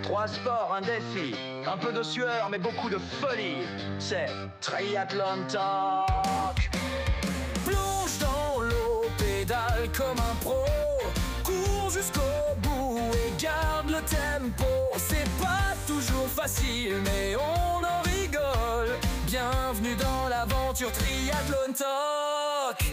Trois sports, un défi, un peu de sueur mais beaucoup de folie. C'est Triathlon Talk. Plonge dans l'eau, pédale comme un pro. Cours jusqu'au bout et garde le tempo. C'est pas toujours facile mais on en rigole. Bienvenue dans l'aventure Triathlon Talk.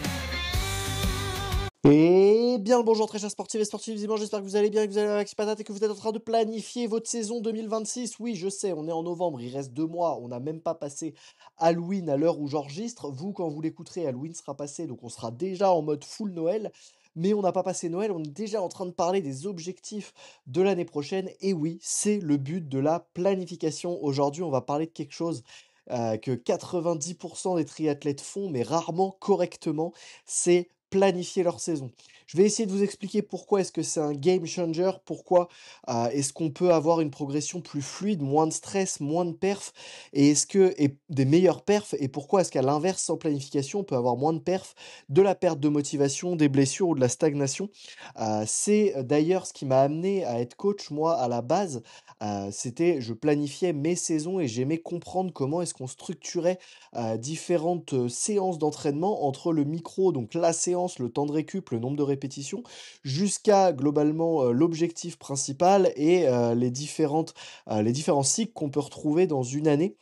Et bien le bonjour très chers sportifs et sportifs, j'espère que vous allez bien, que vous allez avec patate et que vous êtes en train de planifier votre saison 2026. Oui, je sais, on est en novembre, il reste 2 mois, on n'a même pas passé Halloween à l'heure où j'enregistre. Vous, quand vous l'écouterez, Halloween sera passé, donc on sera déjà en mode full Noël. Mais on n'a pas passé Noël, on est déjà en train de parler des objectifs de l'année prochaine. Et oui, c'est le but de la planification. Aujourd'hui, on va parler de quelque chose que 90% des triathlètes font, mais rarement correctement, c'est planifier leur saison. Je vais essayer de vous expliquer pourquoi est-ce que c'est un game changer, pourquoi est-ce qu'on peut avoir une progression plus fluide, moins de stress, moins de perfs, et des meilleurs perfs, et pourquoi est-ce qu'à l'inverse, sans planification, on peut avoir moins de perfs, de la perte de motivation, des blessures ou de la stagnation. C'est d'ailleurs ce qui m'a amené à être coach, moi, à la base. Je planifiais mes saisons et j'aimais comprendre comment est-ce qu'on structurait différentes séances d'entraînement entre le micro, donc la séance, le temps de récup, le nombre de répétitions, jusqu'à globalement l'objectif principal et les différents cycles qu'on peut retrouver dans une année.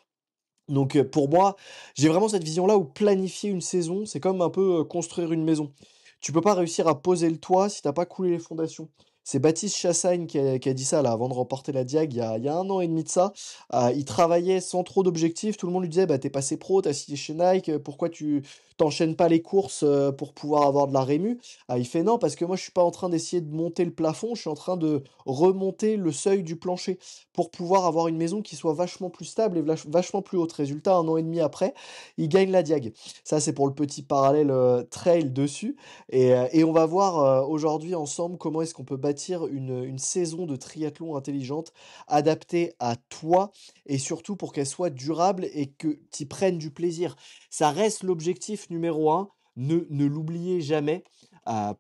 Donc pour moi, j'ai vraiment cette vision-là où planifier une saison, c'est comme un peu construire une maison. Tu peux pas réussir à poser le toit si t'as pas coulé les fondations. C'est Baptiste Chassagne qui a dit ça là, avant de remporter la Diag il y a 1 an et demi de ça. Il travaillait sans trop d'objectifs. Tout le monde lui disait bah, t'es passé pro, t'as signé chez Nike, pourquoi tu t'enchaînes pas les courses pour pouvoir avoir de la rému. Il fait non, parce que moi je suis pas en train d'essayer de monter le plafond, je suis en train de remonter le seuil du plancher pour pouvoir avoir une maison qui soit vachement plus stable et vachement plus haute. Résultat, 1 an et demi après, il gagne la Diag. Ça, c'est pour le petit parallèle trail dessus. Et on va voir aujourd'hui ensemble comment est-ce qu'on peut bâtir une saison de triathlon intelligente, adaptée à toi, et surtout pour qu'elle soit durable et que tu prennes du plaisir. Ça reste l'objectif numéro 1. Ne l'oubliez jamais.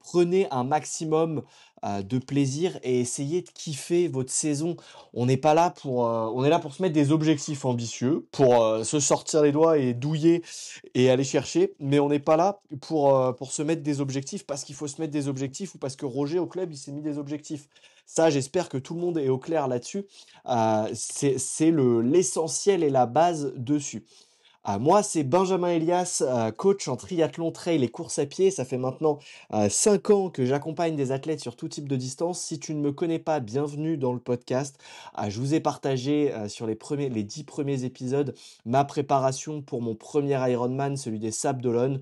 Prenez un maximum de plaisir et essayez de kiffer votre saison. On est là pour se mettre des objectifs ambitieux, pour se sortir les doigts et douiller et aller chercher, mais on n'est pas là pour se mettre des objectifs parce qu'il faut se mettre des objectifs ou parce que Roger au club il s'est mis des objectifs. Ça, j'espère que tout le monde est au clair là-dessus. C'est l'essentiel et la base dessus. Moi, c'est Benjamin Elias, coach en triathlon, trail et course à pied. Ça fait maintenant 5 ans que j'accompagne des athlètes sur tout type de distance. Si tu ne me connais pas, bienvenue dans le podcast. Je vous ai partagé sur les 10 premiers épisodes ma préparation pour mon premier Ironman, celui des Sables d'Olonne.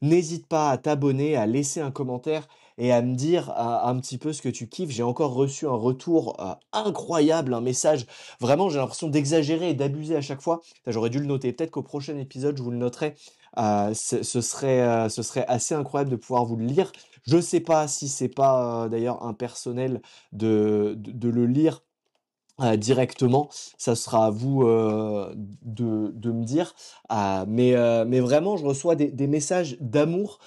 N'hésite pas à t'abonner, à laisser un commentaire et à me dire un petit peu ce que tu kiffes. J'ai encore reçu un retour incroyable, un message. Vraiment, j'ai l'impression d'exagérer et d'abuser à chaque fois. J'aurais dû le noter. Peut-être qu'au prochain épisode, je vous le noterai. Ce serait assez incroyable de pouvoir vous le lire. Je sais pas si c'est pas d'ailleurs impersonnel de le lire directement, ça sera à vous de me dire. Mais vraiment, je reçois des messages d'amour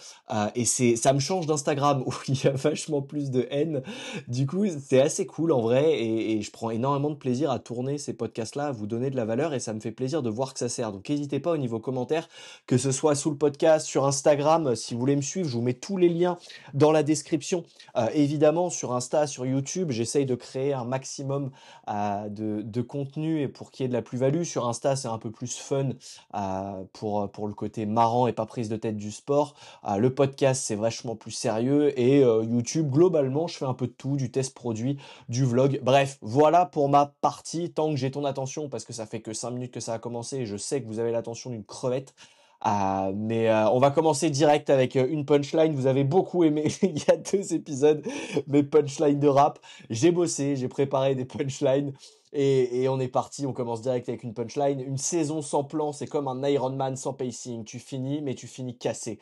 et ça me change d'Instagram où il y a vachement plus de haine. Du coup, c'est assez cool en vrai et je prends énormément de plaisir à tourner ces podcasts-là, à vous donner de la valeur et ça me fait plaisir de voir que ça sert. Donc n'hésitez pas au niveau commentaire, que ce soit sous le podcast, sur Instagram, si vous voulez me suivre, je vous mets tous les liens dans la description. Évidemment, sur Insta, sur YouTube, j'essaye de créer un maximum de contenu et pour qu'il y ait de la plus-value. Sur Insta, c'est un peu plus fun pour le côté marrant et pas prise de tête du sport. Le podcast, c'est vachement plus sérieux et YouTube, globalement, je fais un peu de tout, du test produit, du vlog. Bref, voilà pour ma partie. Tant que j'ai ton attention, parce que ça fait que 5 minutes que ça a commencé et je sais que vous avez l'attention d'une crevette. Mais on va commencer direct avec une punchline. Vous avez beaucoup aimé il y a 2 épisodes mes punchlines de rap. J'ai bossé, j'ai préparé des punchlines et on est parti. On commence direct avec une punchline. Une saison sans plan, c'est comme un Ironman sans pacing. Tu finis, mais tu finis cassé.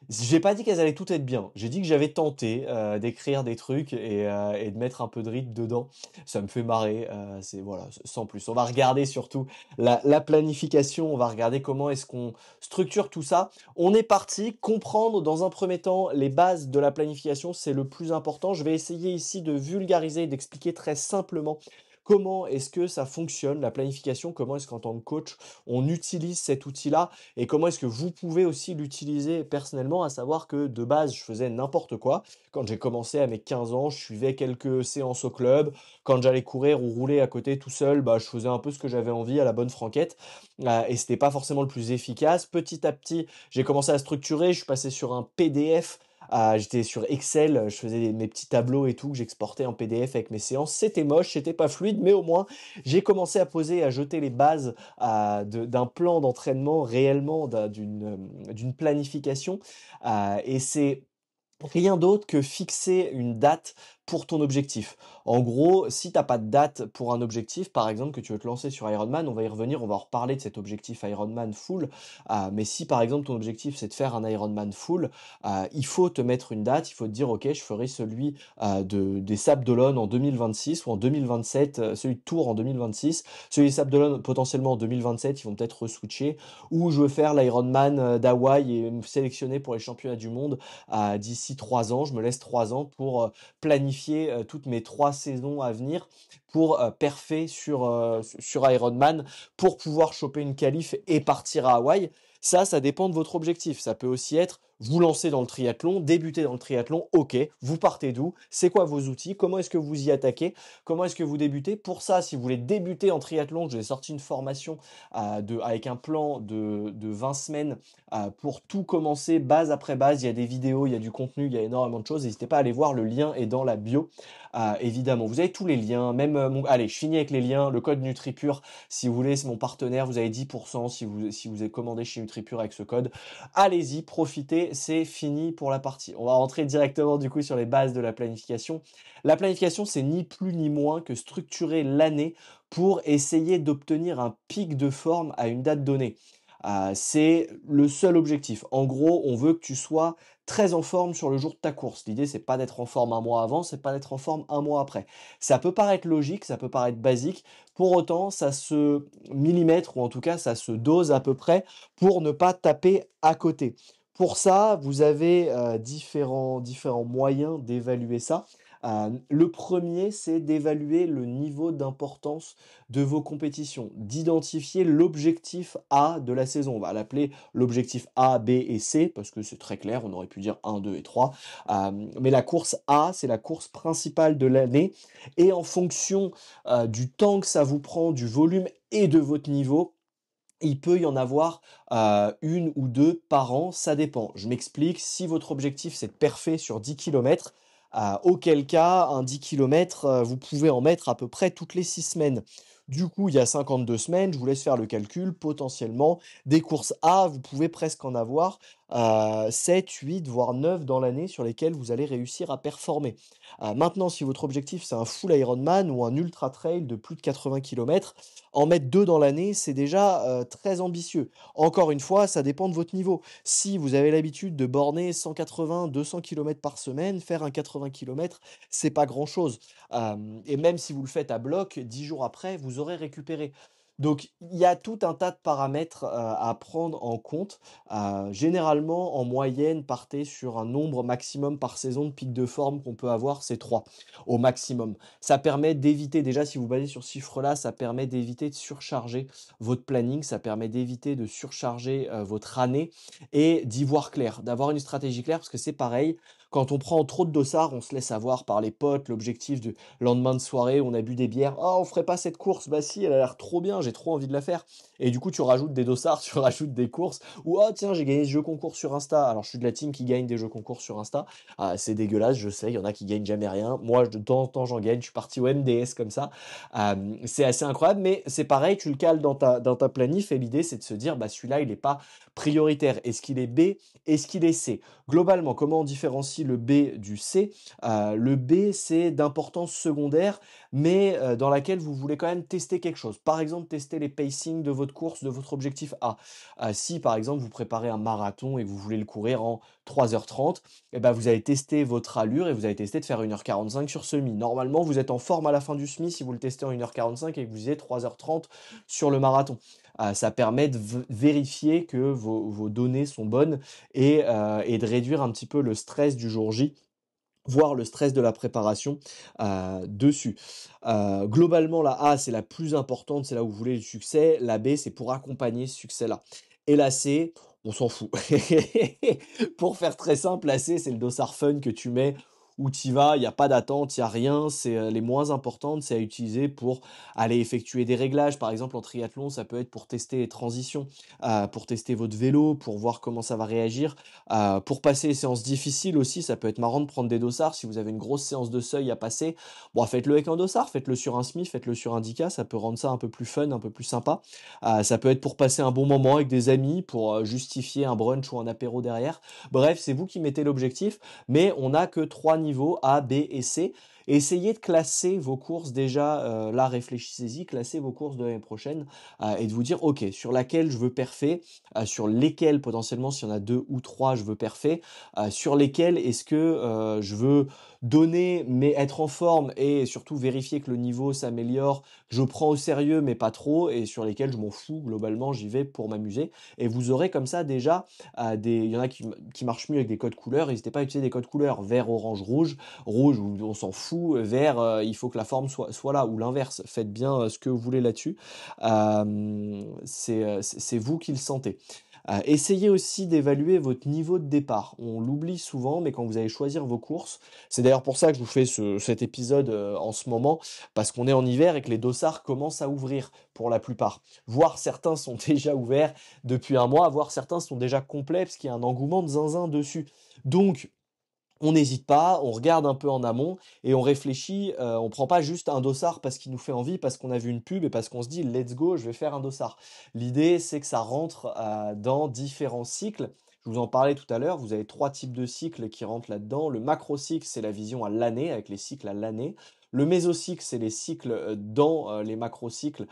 J'ai pas dit qu'elles allaient toutes être bien. J'ai dit que j'avais tenté d'écrire des trucs et de mettre un peu de rythme dedans. Ça me fait marrer. C'est voilà, sans plus. On va regarder surtout la planification. On va regarder comment est-ce qu'on structure tout ça. On est parti. Comprendre dans un premier temps les bases de la planification, c'est le plus important. Je vais essayer ici de vulgariser et d'expliquer très simplement Comment est-ce que ça fonctionne, la planification? Comment est-ce qu'en tant que coach, on utilise cet outil-là? Et comment est-ce que vous pouvez aussi l'utiliser personnellement? À savoir que de base, je faisais n'importe quoi. Quand j'ai commencé à mes 15 ans, je suivais quelques séances au club. Quand j'allais courir ou rouler à côté tout seul, bah, je faisais un peu ce que j'avais envie à la bonne franquette. Et c'était pas forcément le plus efficace. Petit à petit, j'ai commencé à structurer. Je suis passé sur un PDF. J'étais sur Excel, je faisais mes petits tableaux et tout que j'exportais en PDF avec mes séances. C'était moche, c'était pas fluide, mais au moins j'ai commencé à poser, à jeter les bases d'un plan d'entraînement réellement, d'une planification. Et c'est rien d'autre que fixer une date pour ton objectif. En gros, si t'as pas de date pour un objectif, par exemple, que tu veux te lancer sur Ironman, on va y revenir, on va en reparler de cet objectif Ironman full. Mais si par exemple ton objectif c'est de faire un Ironman full, il faut te mettre une date, il faut te dire ok, je ferai celui des Sables d'Olonne en 2026 ou en 2027, celui de Tours en 2026, celui des Sables d'Olonne potentiellement en 2027, ils vont peut-être re-switcher, ou je veux faire l'Ironman d'Hawaï et me sélectionner pour les championnats du monde d'ici 3 ans. Je me laisse 3 ans pour planifier toutes mes 3 saisons à venir pour perfer sur Ironman, pour pouvoir choper une qualif et partir à Hawaï. Ça dépend de votre objectif. Ça peut aussi être vous lancer dans le triathlon, débuter dans le triathlon, ok, vous partez d'où? C'est quoi vos outils? Comment est-ce que vous y attaquez? Comment est-ce que vous débutez? Pour ça, si vous voulez débuter en triathlon, je vous ai sorti une formation avec un plan de 20 semaines pour tout commencer, base après base. Il y a des vidéos, il y a du contenu, il y a énormément de choses. N'hésitez pas à aller voir, le lien est dans la bio. Évidemment, vous avez tous les liens, même allez, je finis avec les liens, le code NutriPure, si vous voulez, c'est mon partenaire, vous avez 10% si vous avez commandé chez NutriPure avec ce code. Allez-y, profitez, c'est fini pour la partie. On va rentrer directement du coup sur les bases de la planification. La planification, c'est ni plus ni moins que structurer l'année pour essayer d'obtenir un pic de forme à une date donnée. C'est le seul objectif. En gros, on veut que tu sois très en forme sur le jour de ta course. L'idée, c'est pas d'être en forme un mois avant, c'est pas d'être en forme un mois après. Ça peut paraître logique, ça peut paraître basique. Pour autant, ça se millimètre ou en tout cas, ça se dose à peu près pour ne pas taper à côté. Pour ça, vous avez différents moyens d'évaluer ça. Le premier, c'est d'évaluer le niveau d'importance de vos compétitions, d'identifier l'objectif A de la saison. On va l'appeler l'objectif A, B et C, parce que c'est très clair, on aurait pu dire 1, 2 et 3. Mais la course A, c'est la course principale de l'année, et en fonction du temps que ça vous prend, du volume et de votre niveau, il peut y en avoir une ou deux par an, ça dépend. Je m'explique, si votre objectif c'est de perfer sur 10 kilomètres, auquel cas un 10 kilomètres, vous pouvez en mettre à peu près toutes les 6 semaines. Du coup, il y a 52 semaines, je vous laisse faire le calcul, potentiellement, des courses A, vous pouvez presque en avoir 7, 8, voire 9 dans l'année sur lesquelles vous allez réussir à performer. Maintenant, si votre objectif c'est un full Ironman ou un ultra trail de plus de 80 kilomètres, en mettre 2 dans l'année, c'est déjà très ambitieux. Encore une fois, ça dépend de votre niveau. Si vous avez l'habitude de borner 180, 200 kilomètres par semaine, faire un 80 kilomètres, c'est pas grand-chose. Et même si vous le faites à bloc, 10 jours après, vous aurez récupéré. Donc, il y a tout un tas de paramètres à prendre en compte. Généralement, en moyenne, partez sur un nombre maximum par saison de pics de forme qu'on peut avoir, c'est 3 au maximum. Ça permet d'éviter, déjà si vous basez sur ce chiffre-là, ça permet d'éviter de surcharger votre planning, ça permet d'éviter de surcharger votre année et d'y voir clair, d'avoir une stratégie claire, parce que c'est pareil, quand on prend trop de dossards, on se laisse avoir par les potes, l'objectif du lendemain de soirée, on a bu des bières, oh on ferait pas cette course, bah si, elle a l'air trop bien, j'ai trop envie de la faire. Et du coup tu rajoutes des dossards, tu rajoutes des courses, ou oh tiens j'ai gagné ce jeu concours sur Insta, alors je suis de la team qui gagne des jeux concours sur Insta, c'est dégueulasse, je sais, il y en a qui gagnent jamais rien. Moi, de temps en temps, j'en gagne. Je suis parti au MDS comme ça. C'est assez incroyable, mais c'est pareil, tu le cales dans ta planif et l'idée, c'est de se dire, bah, celui-là, il n'est pas prioritaire. Est-ce qu'il est B? Est-ce qu'il est C? Globalement, comment on différencie le B du C? Le B, c'est d'importance secondaire, mais dans laquelle vous voulez quand même tester quelque chose. Par exemple, tester les pacings de votre course, de votre objectif A. Si, par exemple, vous préparez un marathon et que vous voulez le courir en 3h30, eh ben, vous allez tester votre allure et vous allez tester de faire 1h45 sur semi. Normalement, vous êtes en forme à la fin du semi si vous le testez en 1h45 et que vous êtes 3h30 sur le marathon. Ça permet de vérifier que vos données sont bonnes et de réduire un petit peu le stress du jour J voire le stress de la préparation, dessus. Globalement, la A, c'est la plus importante, c'est là où vous voulez le succès. La B, c'est pour accompagner ce succès-là. Et la C, on s'en fout. Pour faire très simple, la C, c'est le dossard fun que tu mets où tu y vas, il y a pas d'attente, il y a rien, c'est, les moins importantes, c'est à utiliser pour aller effectuer des réglages. Par exemple, en triathlon, ça peut être pour tester les transitions, pour tester votre vélo, pour voir comment ça va réagir. Pour passer les séances difficiles aussi, ça peut être marrant de prendre des dossards. Si vous avez une grosse séance de seuil à passer, bon, faites-le avec un dossard, faites-le sur un Smith, faites-le sur un Dika, ça peut rendre ça un peu plus fun, un peu plus sympa. Ça peut être pour passer un bon moment avec des amis, pour justifier un brunch ou un apéro derrière. Bref, c'est vous qui mettez l'objectif, mais on n'a que 3 niveaux A, B et C. Essayez de classer vos courses déjà, là réfléchissez-y, classez vos courses de l'année prochaine et de vous dire, ok, sur laquelle je veux perfer, sur lesquelles potentiellement, s'il y en a 2 ou 3, je veux perfer, sur lesquelles est-ce que je veux donner, mais être en forme et surtout vérifier que le niveau s'améliore, que je prends au sérieux, mais pas trop, et sur lesquelles je m'en fous, globalement, j'y vais pour m'amuser. Et vous aurez comme ça déjà il y en a qui marchent mieux avec des codes couleurs, n'hésitez pas à utiliser des codes couleurs, vert, orange, rouge, rouge, on s'en fout, vert, il faut que la forme soit là, ou l'inverse, faites bien ce que vous voulez là-dessus. C'est vous qui le sentez. Essayez aussi d'évaluer votre niveau de départ. On l'oublie souvent, mais quand vous allez choisir vos courses, c'est d'ailleurs pour ça que je vous fais cet épisode en ce moment, parce qu'on est en hiver et que les dossards commencent à ouvrir pour la plupart. Voire certains sont déjà ouverts depuis un mois, voire certains sont déjà complets, parce qu'il y a un engouement de zinzin dessus. Donc, on n'hésite pas, on regarde un peu en amont et on réfléchit, on prend pas juste un dossard parce qu'il nous fait envie, parce qu'on a vu une pub et parce qu'on se dit: «Let's go, je vais faire un dossard». L'idée, c'est que ça rentre, dans différents cycles. Je vous en parlais tout à l'heure, vous avez 3 types de cycles qui rentrent là-dedans. Le macrocycle, c'est la vision à l'année, avec les cycles à l'année. Le mésocycle, c'est les cycles, dans, les macrocycles,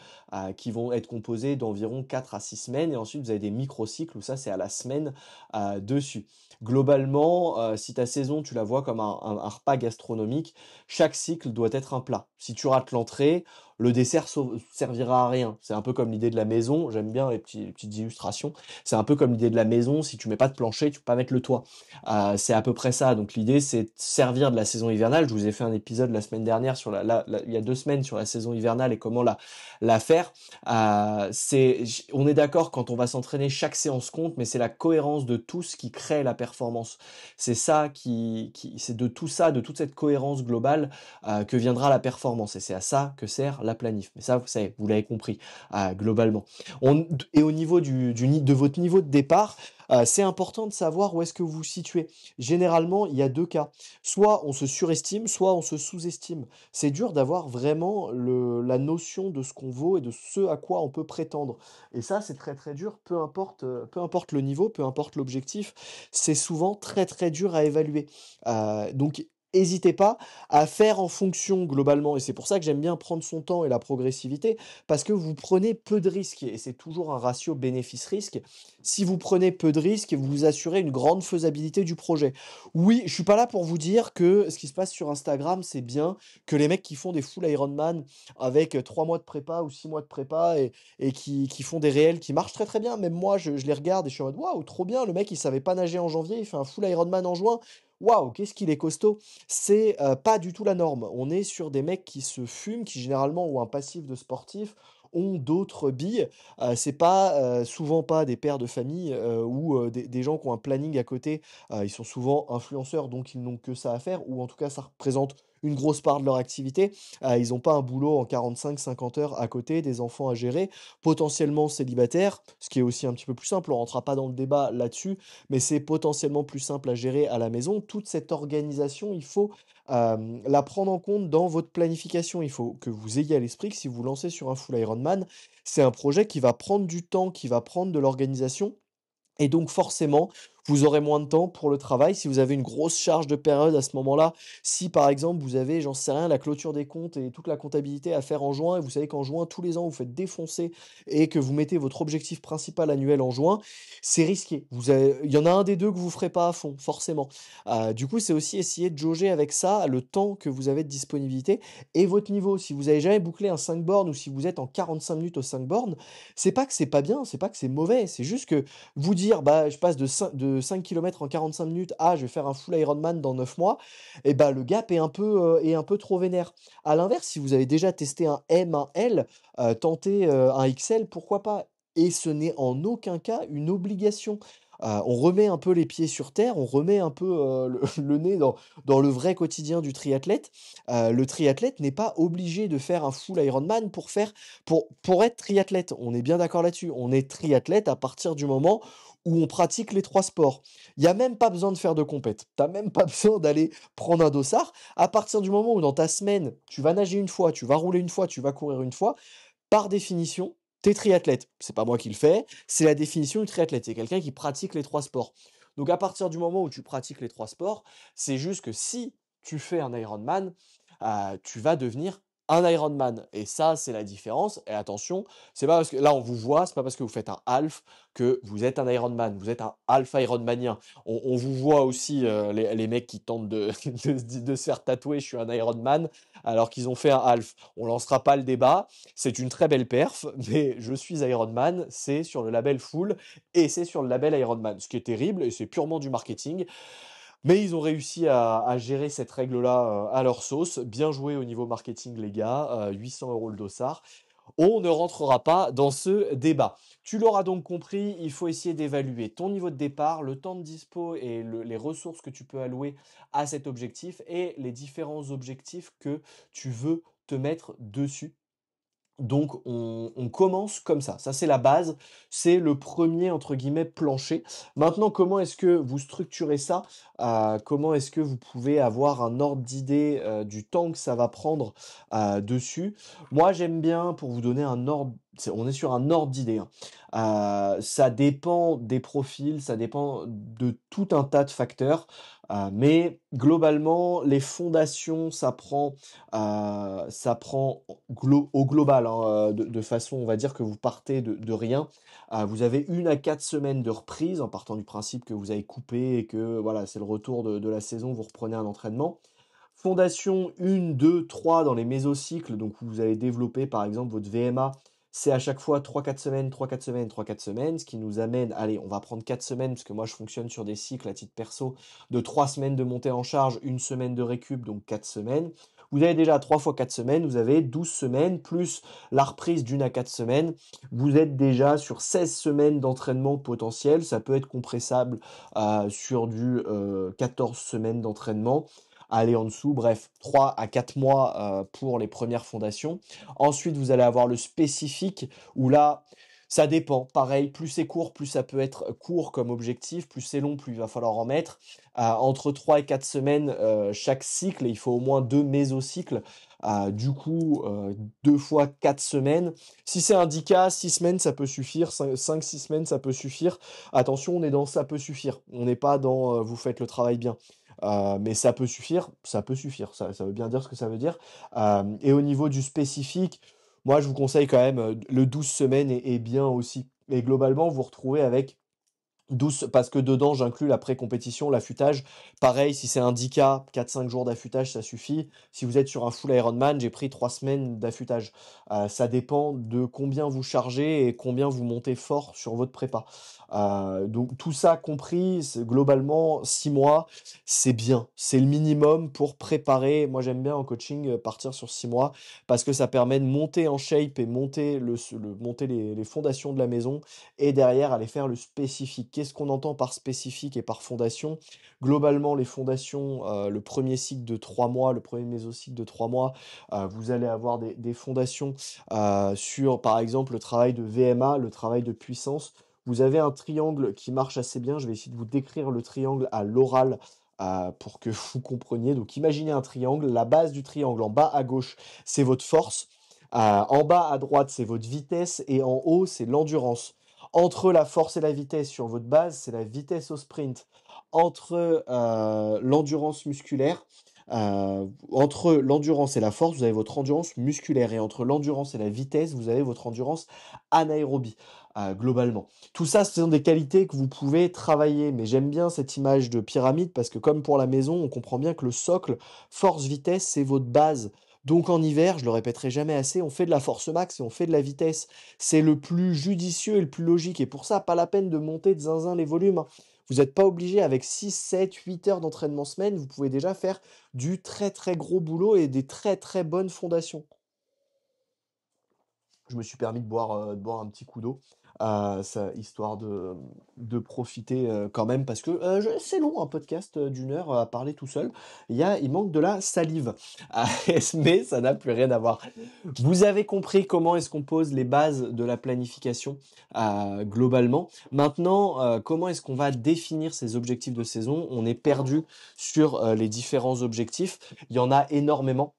qui vont être composés d'environ 4 à 6 semaines, et ensuite vous avez des microcycles où ça, c'est à la semaine, dessus. Globalement, si ta saison, tu la vois comme un repas gastronomique, chaque cycle doit être un plat. Si tu rates l'entrée, le dessert servira à rien. C'est un peu comme l'idée de la maison, j'aime bien les petites illustrations. C'est un peu comme l'idée de la maison, si tu mets pas de plancher, tu peux pas mettre le toit. C'est à peu près ça. Donc l'idée, c'est de servir de la saison hivernale. Je vous ai fait un épisode la semaine dernière sur il y a 2 semaines sur la saison hivernale et comment la faire. On est d'accord, quand on va s'entraîner, chaque séance compte, mais c'est la cohérence de tout ce qui crée la performance. C'est ça c'est de tout ça, de toute cette cohérence globale, que viendra la performance. Et c'est à ça que sert la planif. Mais ça, vous savez, vous l'avez compris, globalement. Et au niveau de votre niveau de départ, c'est important de savoir où est-ce que vous vous situez. Généralement, il y a 2 cas. Soit on se surestime, soit on se sous-estime. C'est dur d'avoir vraiment la notion de ce qu'on vaut et de ce à quoi on peut prétendre. Et ça, c'est très très dur, peu importe le niveau, peu importe l'objectif, c'est souvent très très dur à évaluer. Donc hésitez pas à faire en fonction globalement, et c'est pour ça que j'aime bien prendre son temps et la progressivité, parce que vous prenez peu de risques, et c'est toujours un ratio bénéfice-risque. Si vous prenez peu de risques, vous vous assurez une grande faisabilité du projet. Oui, je suis pas là pour vous dire que ce qui se passe sur Instagram, c'est bien, que les mecs qui font des full Ironman avec 3 mois de prépa ou 6 mois de prépa et qui font des réels qui marchent très très bien. Même moi, je les regarde et je suis en mode waouh, trop bien, le mec il savait pas nager en janvier, il fait un full Ironman en juin. Waouh, qu'est-ce qu'il est costaud! C'est pas du tout la norme. On est sur des mecs qui se fument, qui généralement ont un passif de sportif, ont d'autres billes. C'est pas, souvent pas des pères de famille, ou des gens qui ont un planning à côté. Ils sont souvent influenceurs, donc ils n'ont que ça à faire, ou en tout cas ça représente une grosse part de leur activité. Ils ont pas un boulot en 45-50 heures à côté, des enfants à gérer, potentiellement célibataires, ce qui est aussi un petit peu plus simple. On rentrera pas dans le débat là-dessus, mais c'est potentiellement plus simple à gérer à la maison. Toute cette organisation, il faut, la prendre en compte dans votre planification. Il faut que vous ayez à l'esprit que si vous vous lancez sur un full Ironman, c'est un projet qui va prendre du temps, qui va prendre de l'organisation, et donc forcément, vous aurez moins de temps pour le travail. Si vous avez une grosse charge de période à ce moment-là, si par exemple vous avez, j'en sais rien, la clôture des comptes et toute la comptabilité à faire en juin, et vous savez qu'en juin, tous les ans, vous faites défoncer et que vous mettez votre objectif principal annuel en juin, c'est risqué. Il y en a un des deux que vous ferez pas à fond, forcément. Du coup, c'est aussi essayer de jauger avec ça le temps que vous avez de disponibilité et votre niveau. Si vous avez jamais bouclé un 5 bornes ou si vous êtes en 45 minutes aux 5 bornes, c'est pas que c'est pas bien, c'est pas que c'est mauvais, c'est juste que vous dire: «Bah, je passe de de 5 kilomètres en 45 minutes à je vais faire un full Ironman dans 9 mois, et bah, le gap est un peu trop vénère. À l'inverse, si vous avez déjà testé un M, un L, tenter, un XL, pourquoi pas? Et ce n'est en aucun cas une obligation. On remet un peu les pieds sur terre, on remet un peu, le le nez dans le vrai quotidien du triathlète. Le triathlète n'est pas obligé de faire un full Ironman pour être triathlète. On est bien d'accord là-dessus. On est triathlète à partir du moment où on pratique les 3 sports. Il y a même pas besoin de faire de compète. Tu as même pas besoin d'aller prendre un dossard. À partir du moment où dans ta semaine, tu vas nager une fois, tu vas rouler une fois, tu vas courir une fois, par définition, tu es triathlète. C'est pas moi qui le fais, c'est la définition du triathlète. C'est quelqu'un qui pratique les 3 sports. Donc à partir du moment où tu pratiques les 3 sports, c'est juste que si tu fais un Ironman, tu vas devenir un Ironman et ça, c'est la différence et attention, c'est pas parce que là, on vous voit, c'est pas parce que vous faites un half que vous êtes un Ironman, vous êtes un half Ironmanien. On vous voit aussi, les mecs qui tentent de de se faire tatouer: «Je suis un Ironman», alors qu'ils ont fait un half. On lancera pas le débat, c'est une très belle perf, mais je suis Ironman, c'est sur le label Full et c'est sur le label Ironman. Ce qui est terrible et c'est purement du marketing. Mais ils ont réussi à gérer cette règle-là, à leur sauce. Bien joué au niveau marketing les gars, 800 € le dossard. On ne rentrera pas dans ce débat. Tu l'auras donc compris, il faut essayer d'évaluer ton niveau de départ, le temps de dispo et les ressources que tu peux allouer à cet objectif et les différents objectifs que tu veux te mettre dessus. Donc on commence comme ça. Ça, c'est la base, c'est le premier entre guillemets «plancher». Maintenant, comment est-ce que vous structurez ça? Comment est-ce que vous pouvez avoir un ordre d'idée, du temps que ça va prendre, dessus? Moi, j'aime bien pour vous donner un ordre, on est sur un ordre d'idée, hein. Ça dépend des profils, ça dépend de tout un tas de facteurs, mais globalement, les fondations, ça prend au global, hein, de façon, on va dire que vous partez de rien. Vous avez 1 à 4 semaines de reprise, en partant du principe que vous avez coupé et que voilà, c'est le retour de la saison, vous reprenez un entraînement. Fondation 1, 2, 3 dans les mésocycles, donc vous allez développer par exemple votre VMA, c'est à chaque fois 3 4 semaines, 3 4 semaines, 3 4 semaines, ce qui nous amène, allez, on va prendre 4 semaines, parce que moi je fonctionne sur des cycles à titre perso, de 3 semaines de montée en charge, 1 semaine de récup, donc 4 semaines. Vous avez déjà 3 fois 4 semaines, vous avez 12 semaines, plus la reprise d'1 à 4 semaines. Vous êtes déjà sur 16 semaines d'entraînement potentiel. Ça peut être compressable sur du 14 semaines d'entraînement. Aller en dessous, bref, 3 à 4 mois pour les premières fondations. Ensuite, vous allez avoir le spécifique où là, ça dépend. Pareil, plus c'est court, plus ça peut être court comme objectif, plus c'est long, plus il va falloir en mettre. Entre 3 et 4 semaines chaque cycle, et il faut au moins 2 mésocycles. Du coup, 2 fois 4 semaines. Si c'est un 10K, 6 semaines, ça peut suffire. 5-6 semaines, ça peut suffire. Attention, on est dans ça peut suffire. On n'est pas dans vous faites le travail bien. Mais ça peut suffire, ça peut suffire. Ça veut bien dire ce que ça veut dire. Et au niveau du spécifique, moi, je vous conseille quand même, le 12 semaines est bien aussi. Et globalement, vous vous retrouvez avec 12 parce que dedans, j'inclus la pré-compétition, l'affûtage. Pareil, si c'est un 10K, 4-5 jours d'affûtage, ça suffit. Si vous êtes sur un full Ironman, j'ai pris 3 semaines d'affûtage. Ça dépend de combien vous chargez et combien vous montez fort sur votre prépa. Donc tout ça compris, c'est globalement 6 mois, c'est bien. C'est le minimum pour préparer. Moi, j'aime bien en coaching, partir sur 6 mois parce que ça permet de monter en shape et monter les fondations de la maison et derrière aller faire le spécifique. Qu'est-ce qu'on entend par spécifique et par fondation? Globalement, les fondations, le premier cycle de 3 mois, le premier mésocycle de 3 mois, vous allez avoir des fondations, sur, par exemple, le travail de VMA, le travail de puissance. Vous avez un triangle qui marche assez bien. Je vais essayer de vous décrire le triangle à l'oral, pour que vous compreniez. Donc imaginez un triangle, la base du triangle en bas à gauche, c'est votre force, en bas à droite, c'est votre vitesse et en haut, c'est l'endurance. Entre la force et la vitesse sur votre base, c'est la vitesse au sprint. Entre, l'endurance musculaire, entre l'endurance et la force, vous avez votre endurance musculaire et entre l'endurance et la vitesse, vous avez votre endurance anaérobie, globalement. Tout ça, ce sont des qualités que vous pouvez travailler, mais j'aime bien cette image de pyramide parce que comme pour la maison, on comprend bien que le socle, force-vitesse, c'est votre base. Donc en hiver, je le répéterai jamais assez, on fait de la force max et on fait de la vitesse. C'est le plus judicieux et le plus logique et pour ça, pas la peine de monter de zinzin les volumes, hein. Vous n'êtes pas obligé avec 6, 7, 8 heures d'entraînement semaine, vous pouvez déjà faire du très, très gros boulot et des très, très bonnes fondations. Je me suis permis de boire un petit coup d'eau, ça histoire de profiter, quand même parce que, je c'est long un podcast, d'1 heure, à parler tout seul. Il manque de la salive, ah, mais ça n'a plus rien à voir. Vous avez compris comment est-ce qu'on pose les bases de la planification, globalement. Maintenant, comment est-ce qu'on va définir ces objectifs de saison? On est perdu sur, les différents objectifs. Il y en a énormément.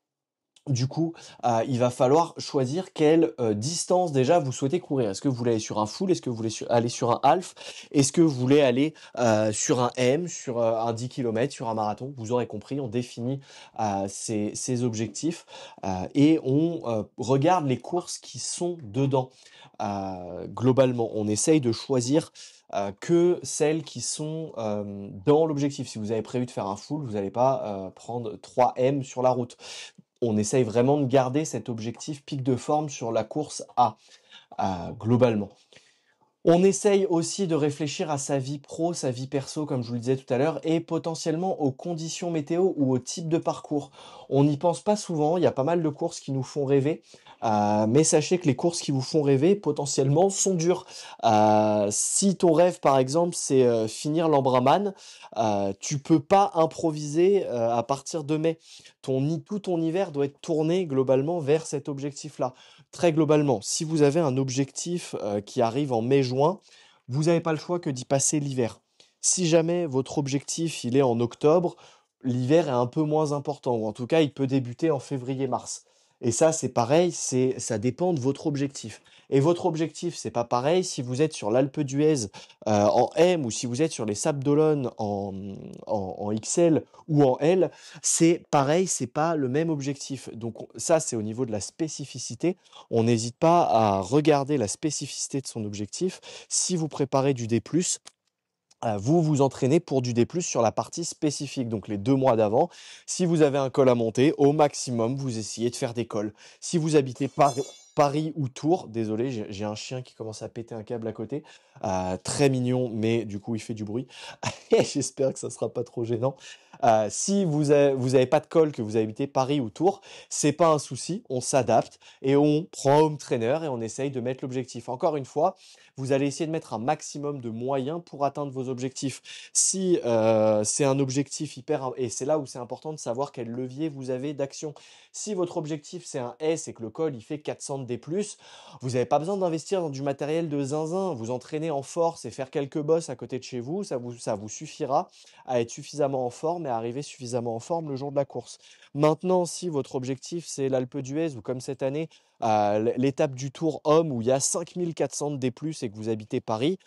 Du coup, il va falloir choisir quelle, distance déjà vous souhaitez courir. Est-ce que vous voulez aller sur un full? Est-ce que vous voulez aller sur un half? Est-ce que vous voulez aller, sur un M, sur, un 10 kilomètres, sur un marathon? Vous aurez compris, on définit, ces objectifs, et on, regarde les courses qui sont dedans. Globalement, on essaye de choisir, que celles qui sont, dans l'objectif. Si vous avez prévu de faire un full, vous n'allez pas, prendre 3 M sur la route. On essaye vraiment de garder cet objectif pic de forme sur la course A, globalement. On essaye aussi de réfléchir à sa vie pro, sa vie perso, comme je vous le disais tout à l'heure, et potentiellement aux conditions météo ou au type de parcours. On n'y pense pas souvent, il y a pas mal de courses qui nous font rêver, mais sachez que les courses qui vous font rêver, potentiellement, sont dures. Si ton rêve, par exemple, c'est finir l'Ambraman, tu peux pas improviser à partir de mai. Tout ton hiver doit être tourné globalement vers cet objectif-là. Très globalement, si vous avez un objectif, qui arrive en mai-juin, vous n'avez pas le choix que d'y passer l'hiver. Si jamais votre objectif, il est en octobre, l'hiver est un peu moins important ou en tout cas, il peut débuter en février-mars et ça, c'est pareil, ça dépend de votre objectif et votre objectif, c'est pas pareil si vous êtes sur l'Alpe d'Huez, en M ou si vous êtes sur les Sables d'Olonne en XL ou en L, c'est pareil, c'est pas le même objectif. Donc ça, c'est au niveau de la spécificité. On n'hésite pas à regarder la spécificité de son objectif. Si vous préparez du D+, vous vous entraînez pour du D+, sur la partie spécifique, donc les 2 mois d'avant. Si vous avez un col à monter, au maximum, vous essayez de faire des cols. Si vous habitez Paris ou Tours, désolé, j'ai un chien qui commence à péter un câble à côté, très mignon, mais du coup, il fait du bruit. J'espère que ça sera pas trop gênant. Si vous avez pas de col, que vous habitez Paris ou Tours, c'est pas un souci, on s'adapte et on prend un home trainer et on essaye de mettre l'objectif. Encore une fois, vous allez essayer de mettre un maximum de moyens pour atteindre vos objectifs. Si, c'est un objectif et c'est là où c'est important de savoir quel levier vous avez d'action. Si votre objectif, c'est un S et que le col, il fait 400 de D+, vous n'avez pas besoin d'investir dans du matériel de zinzin. Vous entraîner en force et faire quelques bosses à côté de chez vous, ça vous suffira à être suffisamment en forme et à arriver suffisamment en forme le jour de la course. Maintenant, si votre objectif, c'est l'Alpe d'Huez ou comme cette année, l'étape du Tour Homme où il y a 5400 de D+, et que vous habitez Paris,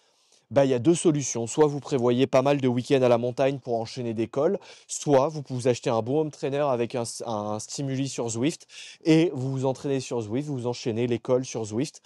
bah, il y a 2 solutions. Soit vous prévoyez pas mal de week-ends à la montagne pour enchaîner des cols, soit vous vous achetez un bon home trainer avec un stimuli sur Zwift et vous vous entraînez sur Zwift, vous enchaînez les cols sur Zwift.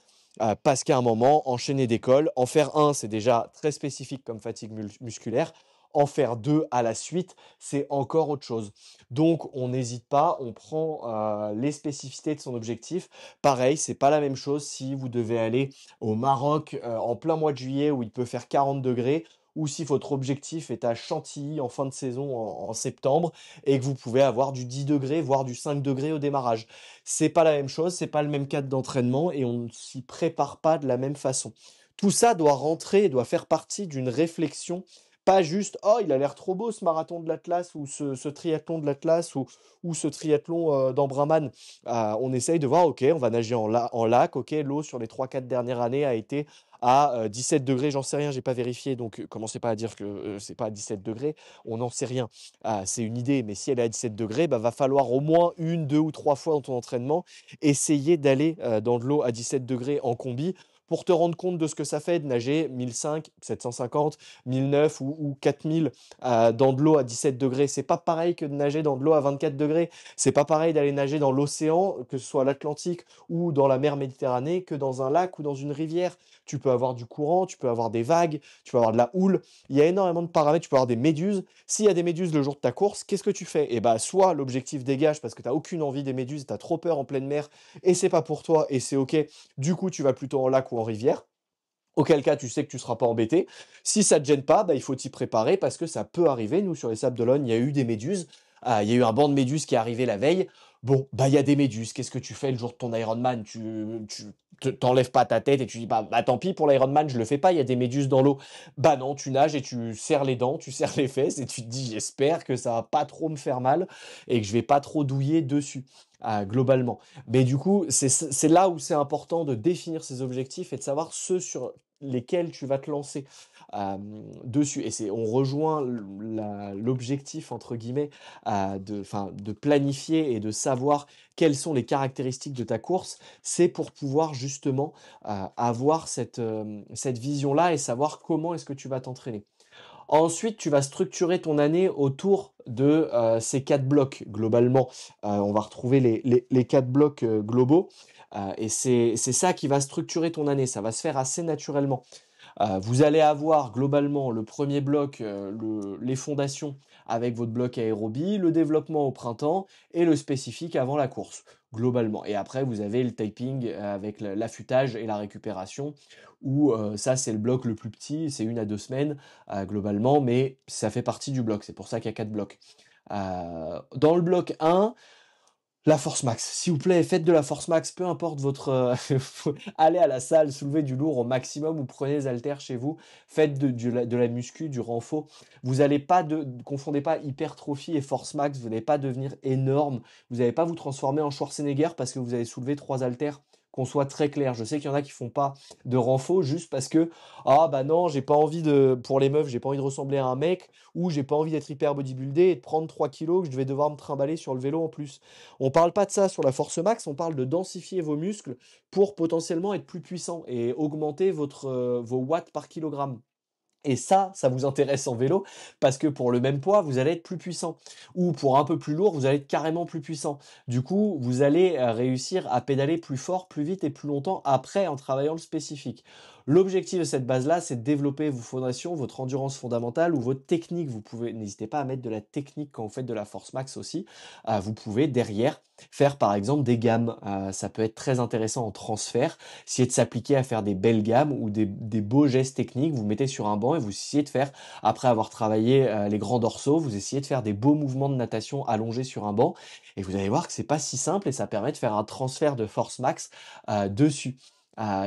Parce qu'à un moment, enchaîner des cols, en faire un, c'est déjà très spécifique comme fatigue musculaire. En faire 2 à la suite, c'est encore autre chose. Donc on n'hésite pas, on prend, les spécificités de son objectif. Pareil, c'est pas la même chose si vous devez aller au Maroc, en plein mois de juillet où il peut faire 40 degrés, ou si votre objectif est à Chantilly en fin de saison en septembre et que vous pouvez avoir du 10 degrés, voire du 5 degrés au démarrage. C'est pas la même chose, c'est pas le même cadre d'entraînement et on ne s'y prépare pas de la même façon. Tout ça doit rentrer, doit faire partie d'une réflexion, pas juste: «Oh, il a l'air trop beau ce marathon de l'Atlas ou ce triathlon de l'Atlas ou ce triathlon, d'Ambraman». On essaye de voir: «OK, on va nager en lac. OK, l'eau sur les 3-4 dernières années a été à, 17 degrés». J'en sais rien, j'ai pas vérifié, donc commencez pas à dire que, c'est pas à 17 degrés. On n'en sait rien. C'est une idée, mais si elle est à 17 degrés, bah, va falloir au moins 1, 2 ou 3 fois dans ton entraînement essayer d'aller, dans de l'eau à 17 degrés en combi pour te rendre compte de ce que ça fait de nager 1500, 750, 1009 ou 4000 dans de l'eau à 17 degrés. C'est pas pareil que de nager dans de l'eau à 24 degrés. C'est pas pareil d'aller nager dans l'océan, que ce soit l'Atlantique ou dans la mer Méditerranée, que dans un lac ou dans une rivière. Tu peux avoir du courant, tu peux avoir des vagues, tu peux avoir de la houle. Il y a énormément de paramètres. Tu peux avoir des méduses. S'il y a des méduses le jour de ta course, qu'est-ce que tu fais? Et bah, soit l'objectif dégage parce que tu n'as aucune envie des méduses, tu as trop peur en pleine mer et c'est pas pour toi et c'est OK. Du coup, tu vas plutôt en lac ou en rivière. Auquel cas, tu sais que tu seras pas embêté. Si ça te gêne pas, bah, il faut t'y préparer parce que ça peut arriver. Nous, sur les Sables d'Olonne, il y a eu des méduses. Il y a eu un banc de méduses qui est arrivé la veille. Bon, bah, il y a des méduses. Qu'est-ce que tu fais le jour de ton Ironman? T'enlèves pas ta tête et tu dis, bah, tant pis pour l'Ironman, je le fais pas, il y a des méduses dans l'eau. Bah non, tu nages et tu serres les dents, tu serres les fesses et tu te dis, j'espère que ça va pas trop me faire mal et que je vais pas trop douiller dessus, globalement. Mais du coup, c'est là où c'est important de définir ses objectifs et de savoir ceux sur lesquels tu vas te lancer dessus. Et on rejoint l'objectif, entre guillemets, de planifier et de savoir quelles sont les caractéristiques de ta course. C'est pour pouvoir justement avoir cette vision-là et savoir comment est-ce que tu vas t'entraîner. Ensuite, tu vas structurer ton année autour de ces 4 blocs globalement. On va retrouver les 4 blocs globaux. Et c'est ça qui va structurer ton année. Ça va se faire assez naturellement. Vous allez avoir globalement le premier bloc, les fondations avec votre bloc aérobie, le développement au printemps et le spécifique avant la course, globalement. Et après, vous avez le taping avec l'affûtage et la récupération, où ça, c'est le bloc le plus petit, c'est 1 à 2 semaines globalement, mais ça fait partie du bloc. C'est pour ça qu'il y a 4 blocs. Dans le bloc 1, la force max, s'il vous plaît, faites de la force max, peu importe votre... allez à la salle, soulevez du lourd au maximum ou prenez les haltères chez vous, faites de la muscu, du renfort. Vous n'allez pas confondez pas hypertrophie et force max, vous n'allez pas devenir énorme, vous n'allez pas vous transformer en Schwarzenegger parce que vous avez soulevé 3 haltères, qu'on soit très clair. Je sais qu'il y en a qui font pas de renfort juste parce que, ah bah non, j'ai pas envie pour les meufs, j'ai pas envie de ressembler à un mec, ou j'ai pas envie d'être hyper bodybuildé et de prendre 3 kilos que je vais devoir me trimballer sur le vélo en plus. On parle pas de ça sur la force max, on parle de densifier vos muscles pour potentiellement être plus puissant et augmenter vos watts par kilogramme. Et ça vous intéresse en vélo parce que pour le même poids, vous allez être plus puissant. Ou pour un peu plus lourd, vous allez être carrément plus puissant. Du coup, vous allez réussir à pédaler plus fort, plus vite et plus longtemps après en travaillant le spécifique. L'objectif de cette base-là, c'est de développer vos fondations, votre endurance fondamentale ou votre technique. N'hésitez pas à mettre de la technique quand vous faites de la force max aussi. Vous pouvez derrière faire par exemple des gammes. Ça peut être très intéressant en transfert. Essayez de s'appliquer à faire des belles gammes ou des beaux gestes techniques. Vous mettez sur un banc et vous essayez de faire, après avoir travaillé les grands dorsaux, vous essayez de faire des beaux mouvements de natation allongés sur un banc. Et vous allez voir que c'est pas si simple et ça permet de faire un transfert de force max dessus.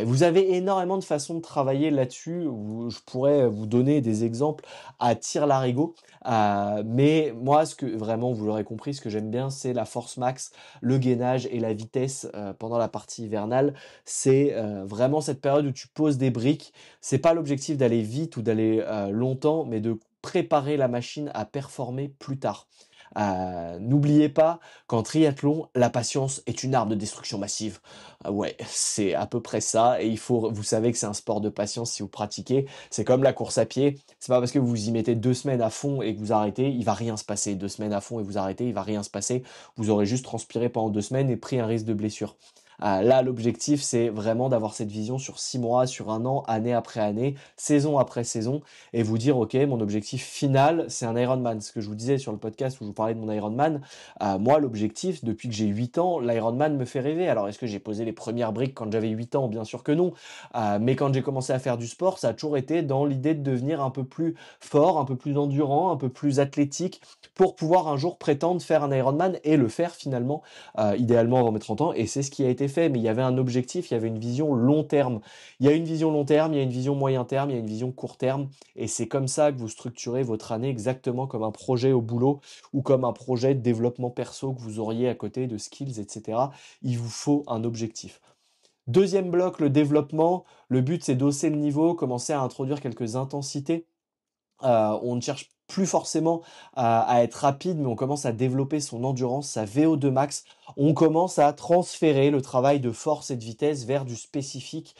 Vous avez énormément de façons de travailler là-dessus. Je pourrais vous donner des exemples à tire-larigot. Mais moi, ce que vraiment, vous l'aurez compris, ce que j'aime bien, c'est la force max, le gainage et la vitesse pendant la partie hivernale. C'est vraiment cette période où tu poses des briques. C'est pas l'objectif d'aller vite ou d'aller longtemps, mais de préparer la machine à performer plus tard. N'oubliez pas qu'en triathlon, la patience est une arme de destruction massive. Ouais, c'est à peu près ça. Et vous savez que c'est un sport de patience si vous pratiquez. C'est comme la course à pied. C'est pas parce que vous y mettez 2 semaines à fond et que vous arrêtez, il va rien se passer. 2 semaines à fond et vous arrêtez, il va rien se passer. Vous aurez juste transpiré pendant 2 semaines et pris un risque de blessure. Là, l'objectif, c'est vraiment d'avoir cette vision sur 6 mois, sur 1 an, année après année, saison après saison, et vous dire, ok, mon objectif final, c'est un Ironman. Ce que je vous disais sur le podcast où je vous parlais de mon Ironman, moi, l'objectif, depuis que j'ai 8 ans, l'Ironman me fait rêver. Alors, est-ce que j'ai posé les premières briques quand j'avais 8 ans? Bien sûr que non. Mais quand j'ai commencé à faire du sport, ça a toujours été dans l'idée de devenir un peu plus fort, un peu plus endurant, un peu plus athlétique, pour pouvoir un jour prétendre faire un Ironman et le faire finalement, idéalement avant mes 30 ans, et c'est ce qui a été fait, mais il y avait un objectif, il y avait une vision long terme. Il y a une vision long terme, il y a une vision moyen terme, il y a une vision court terme, et c'est comme ça que vous structurez votre année exactement comme un projet au boulot ou comme un projet de développement perso que vous auriez à côté de skills, etc. Il vous faut un objectif. Deuxième bloc, le développement. Le but, c'est d'hausser le niveau, commencer à introduire quelques intensités. On ne cherche plus forcément à être rapide, mais on commence à développer son endurance, sa VO2 max. On commence à transférer le travail de force et de vitesse vers du spécifique,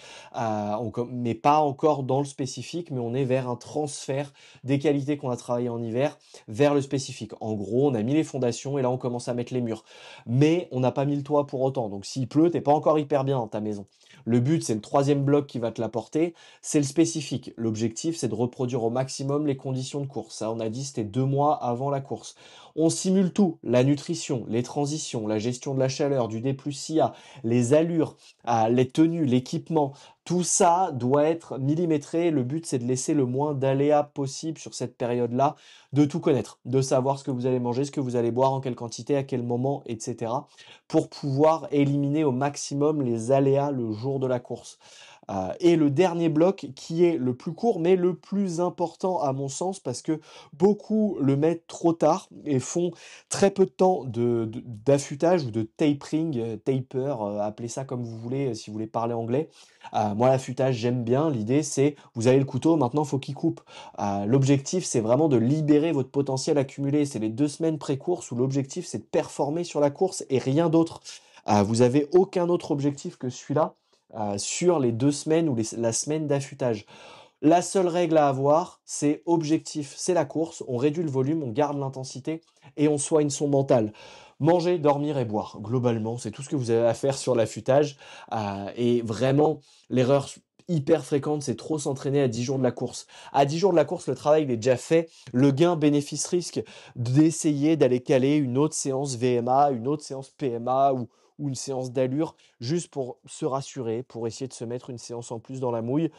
mais pas encore dans le spécifique, mais on est vers un transfert des qualités qu'on a travaillées en hiver vers le spécifique. En gros, on a mis les fondations et là on commence à mettre les murs. Mais on n'a pas mis le toit pour autant, donc s'il pleut, t'es pas encore hyper bien dans ta maison. Le but, c'est le troisième bloc qui va te l'apporter, c'est le spécifique. L'objectif, c'est de reproduire au maximum les conditions de course. Ça, on a dit, c'était 2 mois avant la course. On simule tout, la nutrition, les transitions, la gestion de la chaleur, du D+IA, les allures, les tenues, l'équipement. Tout ça doit être millimétré. Le but, c'est de laisser le moins d'aléas possible sur cette période-là, de tout connaître, de savoir ce que vous allez manger, ce que vous allez boire, en quelle quantité, à quel moment, etc. pour pouvoir éliminer au maximum les aléas le jour de la course. Et le dernier bloc qui est le plus court mais le plus important à mon sens parce que beaucoup le mettent trop tard et font très peu de temps d'affûtage ou de tapering, taper, appelez ça comme vous voulez si vous voulez parler anglais. Moi l'affûtage j'aime bien, l'idée c'est vous avez le couteau, maintenant faut qu'il coupe. L'objectif c'est vraiment de libérer votre potentiel accumulé, c'est les 2 semaines pré-course où l'objectif c'est de performer sur la course et rien d'autre. Vous avez aucun autre objectif que celui-là sur les 2 semaines ou la semaine d'affûtage. La seule règle à avoir, c'est objectif, c'est la course, on réduit le volume, on garde l'intensité et on soigne son mental. Manger, dormir et boire. Globalement, c'est tout ce que vous avez à faire sur l'affûtage. Et vraiment, l'erreur hyper fréquente, c'est trop s'entraîner à 10 jours de la course. À 10 jours de la course, le travail il est déjà fait. Le gain bénéfice-risque d'essayer d'aller caler une autre séance VMA, une autre séance PMA ou une séance d'allure, juste pour se rassurer, pour essayer de se mettre une séance en plus dans la mouille.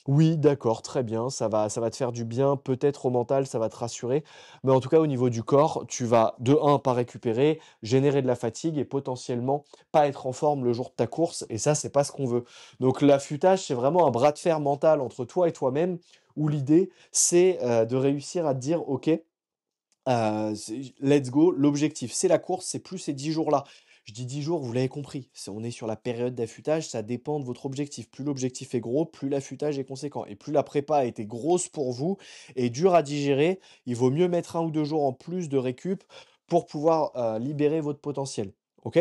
Oui, d'accord, très bien, ça va te faire du bien, peut-être au mental, ça va te rassurer, mais en tout cas au niveau du corps, tu vas de un pas récupérer, générer de la fatigue et potentiellement pas être en forme le jour de ta course et ça, c'est pas ce qu'on veut. Donc l'affûtage, c'est vraiment un bras de fer mental entre toi et toi-même où l'idée, c'est, de réussir à te dire: «OK, let's go, l'objectif, c'est la course, c'est plus ces 10 jours-là. Je dis 10 jours, vous l'avez compris, on est sur la période d'affûtage, ça dépend de votre objectif. Plus l'objectif est gros, plus l'affûtage est conséquent. Et plus la prépa a été grosse pour vous et dure à digérer, il vaut mieux mettre 1 ou 2 jours en plus de récup pour pouvoir libérer votre potentiel. Ok?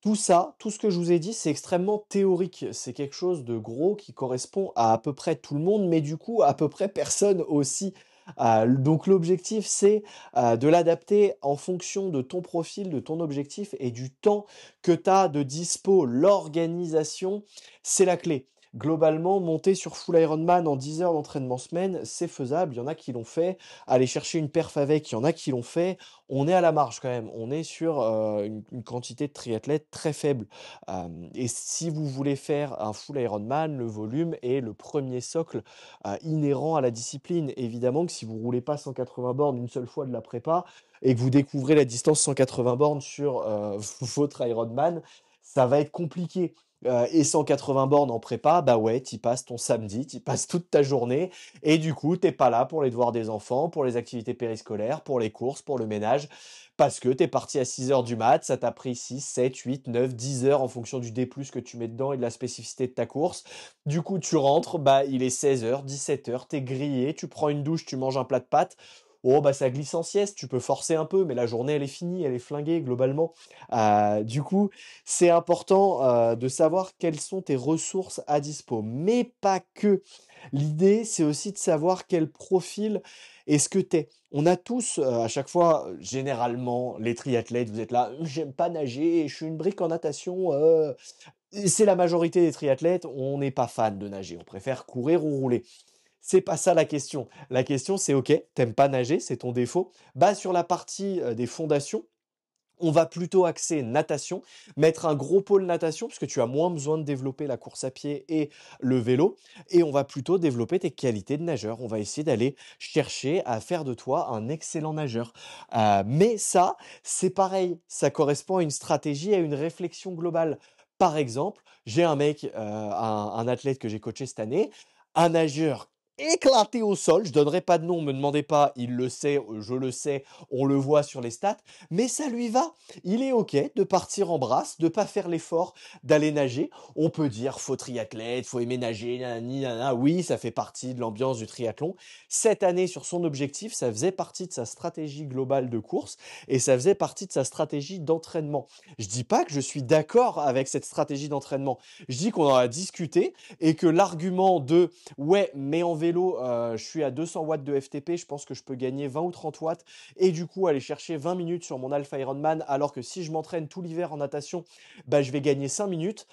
Tout ça, tout ce que je vous ai dit, c'est extrêmement théorique. C'est quelque chose de gros qui correspond à peu près tout le monde, mais du coup à peu près personne aussi. Donc l'objectif, c'est de l'adapter en fonction de ton profil, de ton objectif et du temps que tu as de dispo. L'organisation, c'est la clé. Globalement, monter sur full Ironman en 10 heures d'entraînement semaine, c'est faisable. Il y en a qui l'ont fait. Aller chercher une perf avec, il y en a qui l'ont fait. On est à la marge quand même. On est sur une quantité de triathlètes très faible. Et si vous voulez faire un full Ironman, le volume est le premier socle inhérent à la discipline. Évidemment que si vous roulez pas 180 bornes une seule fois de la prépa et que vous découvrez la distance 180 bornes sur votre Ironman, ça va être compliqué. Et 180 bornes en prépa, bah ouais, t'y passes ton samedi, t'y passes toute ta journée, et du coup, t'es pas là pour les devoirs des enfants, pour les activités périscolaires, pour les courses, pour le ménage, parce que t'es parti à 6 heures du mat, ça t'a pris 6, 7, 8, 9, 10 heures en fonction du D+, que tu mets dedans et de la spécificité de ta course. Du coup, tu rentres, bah il est 16 heures, 17 heures, t'es grillé, tu prends une douche, tu manges un plat de pâtes. Oh bah ça glisse en sieste, tu peux forcer un peu, mais la journée elle est finie, elle est flinguée globalement. Du coup, c'est important de savoir quelles sont tes ressources à dispo, mais pas que. L'idée, c'est aussi de savoir quel profil est-ce que t'es. On a tous, à chaque fois, généralement, les triathlètes, vous êtes là, j'aime pas nager, je suis une brique en natation. Et c'est la majorité des triathlètes, on n'est pas fan de nager, on préfère courir ou rouler. C'est pas ça la question. La question, c'est OK, t'aimes pas nager, c'est ton défaut. Bah, sur la partie des fondations, on va plutôt axer natation, mettre un gros pôle natation, puisque tu as moins besoin de développer la course à pied et le vélo, et on va plutôt développer tes qualités de nageur. On va essayer d'aller chercher à faire de toi un excellent nageur. Mais ça, c'est pareil, ça correspond à une stratégie, à une réflexion globale. Par exemple, j'ai un mec, un athlète que j'ai coaché cette année, un nageur éclaté au sol, je donnerai pas de nom, me demandez pas, il le sait, je le sais, on le voit sur les stats, mais ça lui va. Il est OK de partir en brasse, de pas faire l'effort d'aller nager. On peut dire faut triathlète, faut aimer nager, nanani, nanana. Oui, ça fait partie de l'ambiance du triathlon. Cette année, sur son objectif, ça faisait partie de sa stratégie globale de course et ça faisait partie de sa stratégie d'entraînement. Je dis pas que je suis d'accord avec cette stratégie d'entraînement. Je dis qu'on en a discuté et que l'argument de ouais, mais en vélo, je suis à 200 watts de FTP, je pense que je peux gagner 20 ou 30 watts et du coup aller chercher 20 minutes sur mon Alpha Ironman, alors que si je m'entraîne tout l'hiver en natation, bah, je vais gagner 5 minutes.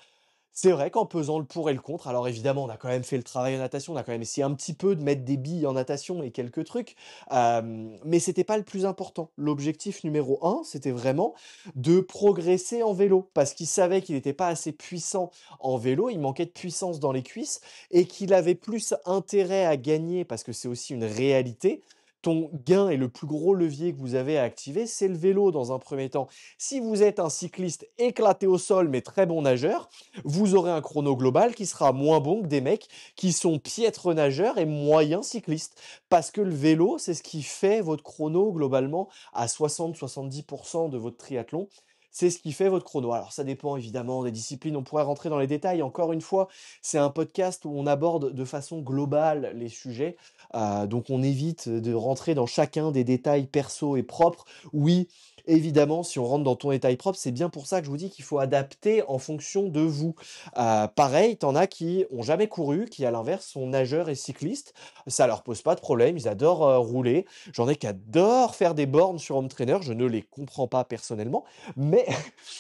C'est vrai qu'en pesant le pour et le contre, alors évidemment, on a quand même fait le travail en natation, on a quand même essayé un petit peu de mettre des billes en natation et quelques trucs, mais c'était pas le plus important. L'objectif numéro un, c'était vraiment de progresser en vélo parce qu'il savait qu'il n'était pas assez puissant en vélo, il manquait de puissance dans les cuisses et qu'il avait plus intérêt à gagner, parce que c'est aussi une réalité. Ton gain et le plus gros levier que vous avez à activer, c'est le vélo dans un premier temps. Si vous êtes un cycliste éclaté au sol mais très bon nageur, vous aurez un chrono global qui sera moins bon que des mecs qui sont piètres nageurs et moyens cyclistes. Parce que le vélo, c'est ce qui fait votre chrono globalement à 60-70% de votre triathlon. C'est ce qui fait votre chrono. Alors ça dépend évidemment des disciplines, on pourrait rentrer dans les détails. Encore une fois, c'est un podcast où on aborde de façon globale les sujets. Donc on évite de rentrer dans chacun des détails perso et propres. Oui, évidemment, si on rentre dans ton détail propre, c'est bien pour ça que je vous dis qu'il faut adapter en fonction de vous. Pareil, tu en as qui ont jamais couru, qui à l'inverse sont nageurs et cyclistes. Ça leur pose pas de problème, ils adorent rouler. J'en ai qui adorent faire des bornes sur home trainer, je ne les comprends pas personnellement, mais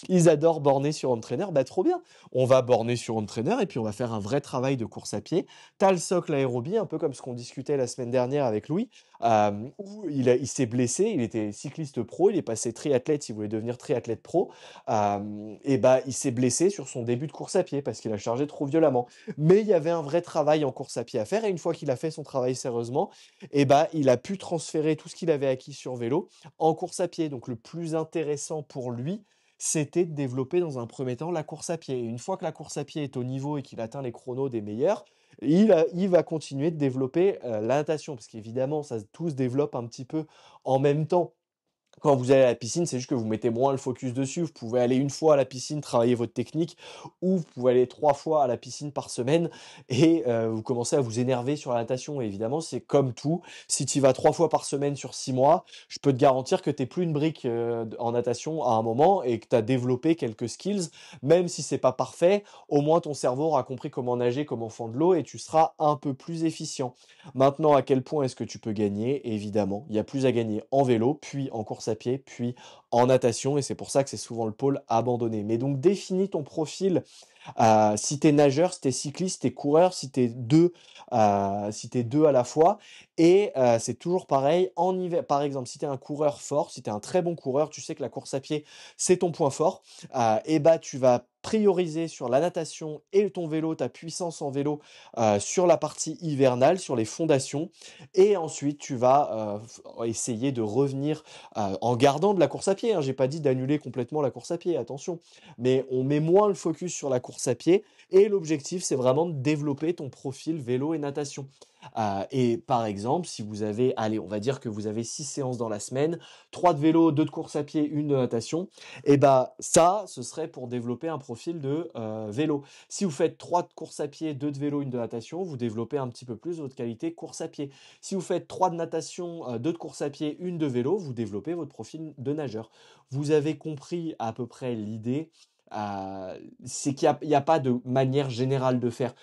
ils adorent borner sur home trainer. Bah trop bien, on va borner sur home trainer et puis on va faire un vrai travail de course à pied. T'as le socle aérobie, un peu comme ce qu'on discutait la semaine dernière avec Louis, où il s'est blessé, il était cycliste pro, il est passé triathlète, il voulait devenir triathlète pro, et bah, il s'est blessé sur son début de course à pied parce qu'il a chargé trop violemment. Mais il y avait un vrai travail en course à pied à faire et une fois qu'il a fait son travail sérieusement, et bah, il a pu transférer tout ce qu'il avait acquis sur vélo en course à pied. Donc le plus intéressant pour lui, c'était de développer dans un premier temps la course à pied. Et une fois que la course à pied est au niveau et qu'il atteint les chronos des meilleurs, il va continuer de développer la natation, parce qu'évidemment, ça tout se développe un petit peu en même temps. Quand vous allez à la piscine, c'est juste que vous mettez moins le focus dessus. Vous pouvez aller une fois à la piscine, travailler votre technique, ou vous pouvez aller 3 fois à la piscine par semaine et vous commencez à vous énerver sur la natation. Et évidemment, c'est comme tout. Si tu y vas 3 fois par semaine sur 6 mois, je peux te garantir que tu es plus une brique en natation à un moment et que tu as développé quelques skills. Même si c'est pas parfait, au moins ton cerveau aura compris comment nager comme enfant de l'eau et tu seras un peu plus efficient. Maintenant, à quel point est-ce que tu peux gagner? Évidemment, il y a plus à gagner en vélo, puis en course à pied, puis en natation, et c'est pour ça que c'est souvent le pôle abandonné. Mais donc définis ton profil. Si tu es nageur, si tu es cycliste, si tu es coureur, si tu 2 à la fois. Et c'est toujours pareil en hiver. Par exemple, si tu es un coureur fort, si tu es un très bon coureur, tu sais que la course à pied, c'est ton point fort, et bah tu vas prioriser sur la natation et ton vélo, ta puissance en vélo, sur la partie hivernale, sur les fondations. Et ensuite, tu vas essayer de revenir en gardant de la course à pied. Hein. J'ai pas dit d'annuler complètement la course à pied, attention. Mais on met moins le focus sur la course à pied. Et l'objectif, c'est vraiment de développer ton profil vélo et natation. Et par exemple, si vous avez, allez, on va dire que vous avez 6 séances dans la semaine, 3 de vélo, 2 de course à pied, une de natation, et bah ça, ce serait pour développer un profil de vélo. Si vous faites 3 de course à pied, 2 de vélo, une de natation, vous développez un petit peu plus votre qualité course à pied. Si vous faites 3 de natation, 2 de course à pied, une de vélo, vous développez votre profil de nageur. Vous avez compris à peu près l'idée. C'est qu'il n'y a pas de manière générale de faire.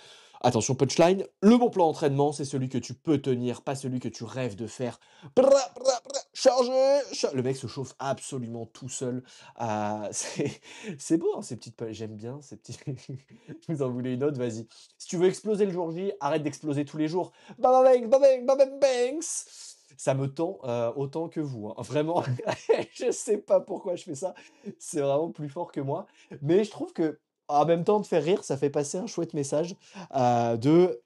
Attention, punchline, le bon plan d'entraînement, c'est celui que tu peux tenir, pas celui que tu rêves de faire. Chargez, le mec se chauffe absolument tout seul. C'est beau, hein, ces petites... J'aime bien ces petits... Vous en voulez une autre? Vas-y. Si tu veux exploser le jour J, arrête d'exploser tous les jours. Bam bam bang, bam bang, bam bam bangs. Ça me tend autant que vous. Hein. Vraiment, je sais pas pourquoi je fais ça. C'est vraiment plus fort que moi. Mais je trouve que en même temps de faire rire, ça fait passer un chouette message de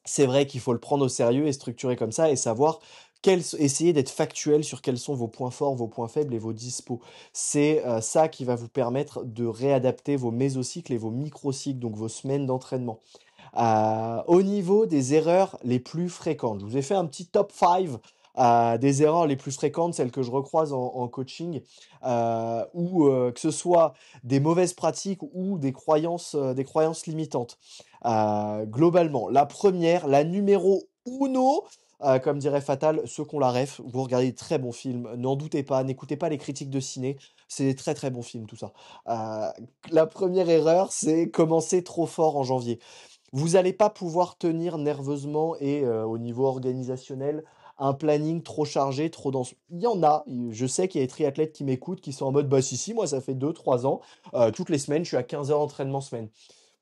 c'est vrai qu'il faut le prendre au sérieux et structurer comme ça et savoir essayer d'être factuel sur quels sont vos points forts, vos points faibles et vos dispos. C'est ça qui va vous permettre de réadapter vos mésocycles et vos microcycles, donc vos semaines d'entraînement. Au niveau des erreurs les plus fréquentes, je vous ai fait un petit top 5 des erreurs les plus fréquentes, celles que je recroise en coaching, ou que ce soit des mauvaises pratiques ou des croyances limitantes. Globalement, la première, la numéro uno, comme dirait Fatal, ceux qui ont la ref, vous regardez de très bons films, n'en doutez pas, n'écoutez pas les critiques de ciné, c'est des très très bons films tout ça. La première erreur, c'est commencer trop fort en janvier. Vous allez pas pouvoir tenir nerveusement et au niveau organisationnel un planning trop chargé, trop dense. Il y en a, je sais qu'il y a des triathlètes qui m'écoutent, qui sont en mode: «Bah si, si, moi ça fait 2 3 ans, toutes les semaines, je suis à 15 heures d'entraînement semaine».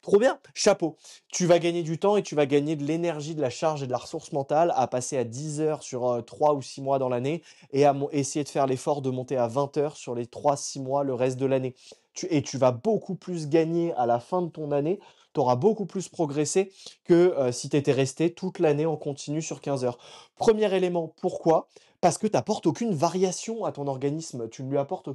Trop bien, chapeau. Tu vas gagner du temps et tu vas gagner de l'énergie, de la charge et de la ressource mentale à passer à 10 heures sur 3 ou 6 mois dans l'année et à essayer de faire l'effort de monter à 20 heures sur les 3, 6 mois le reste de l'année. Et tu vas beaucoup plus gagner à la fin de ton année, tu auras beaucoup plus progressé que si tu étais resté toute l'année en continu sur 15 heures. Premier élément, pourquoi? Parce que tu n'apportes aucune variation à ton organisme, tu ne lui apportes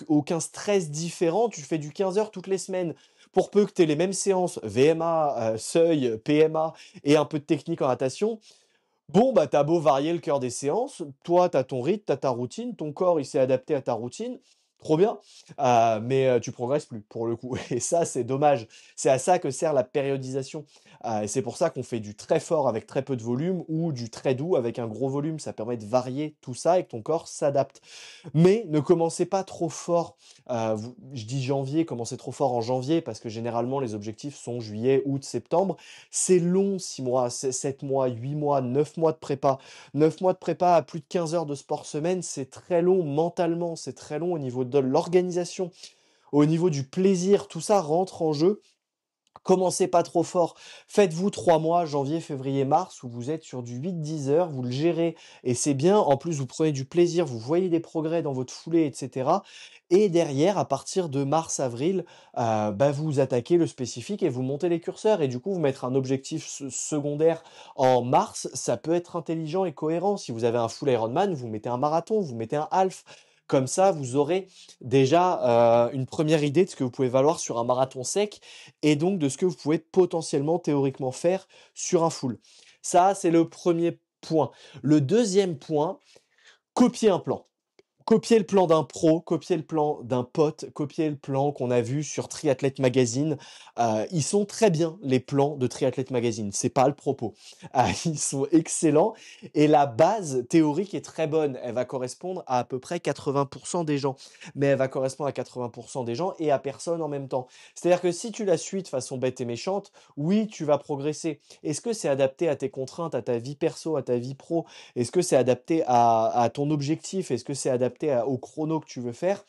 aucun stress différent, tu fais du 15 heures toutes les semaines. Pour peu que tu aies les mêmes séances, VMA, seuil, PMA et un peu de technique en natation, bon, bah, t'as beau varier le cœur des séances, toi, t'as ton rythme, t'as ta routine, ton corps, il s'est adapté à ta routine, trop bien, mais tu progresses plus, pour le coup et ça, c'est dommage. C'est à ça que sert la périodisation, et c'est pour ça qu'on fait du très fort avec très peu de volume ou du très doux avec un gros volume. Ça permet de varier tout ça et que ton corps s'adapte. Mais ne commencez pas trop fort, je dis janvier, commencez trop fort en janvier parce que généralement les objectifs sont juillet, août, septembre. C'est long, 6 mois, 7 mois, 8 mois, 9 mois de prépa. 9 mois de prépa à plus de 15 heures de sport semaine, c'est très long mentalement, c'est très long au niveau de l'organisation, au niveau du plaisir, tout ça rentre en jeu. Commencez pas trop fort. Faites-vous 3 mois, janvier, février, mars, où vous êtes sur du 8-10 heures, vous le gérez et c'est bien. En plus, vous prenez du plaisir, vous voyez des progrès dans votre foulée, etc. Et derrière, à partir de mars-avril, bah, vous attaquez le spécifique et vous montez les curseurs. Et du coup, vous mettre un objectif secondaire en mars, ça peut être intelligent et cohérent. Si vous avez un full Ironman, vous mettez un marathon, vous mettez un half. Comme ça, vous aurez déjà une première idée de ce que vous pouvez valoir sur un marathon sec et donc de ce que vous pouvez potentiellement, théoriquement faire sur un full. Ça, c'est le premier point. Le deuxième point, copier un plan. Copier le plan d'un pro, copier le plan d'un pote, copier le plan qu'on a vu sur Triathlete Magazine. Ils sont très bien, les plans de Triathlete Magazine. C'est pas le propos. Ils sont excellents et la base théorique est très bonne. Elle va correspondre à peu près 80% des gens. Mais elle va correspondre à 80% des gens et à personne en même temps. C'est-à-dire que si tu la suis de façon bête et méchante, oui, tu vas progresser. Est-ce que c'est adapté à tes contraintes, à ta vie perso, à ta vie pro? Est-ce que c'est adapté à ton objectif? Est-ce que c'est adapté au chrono que tu veux faire?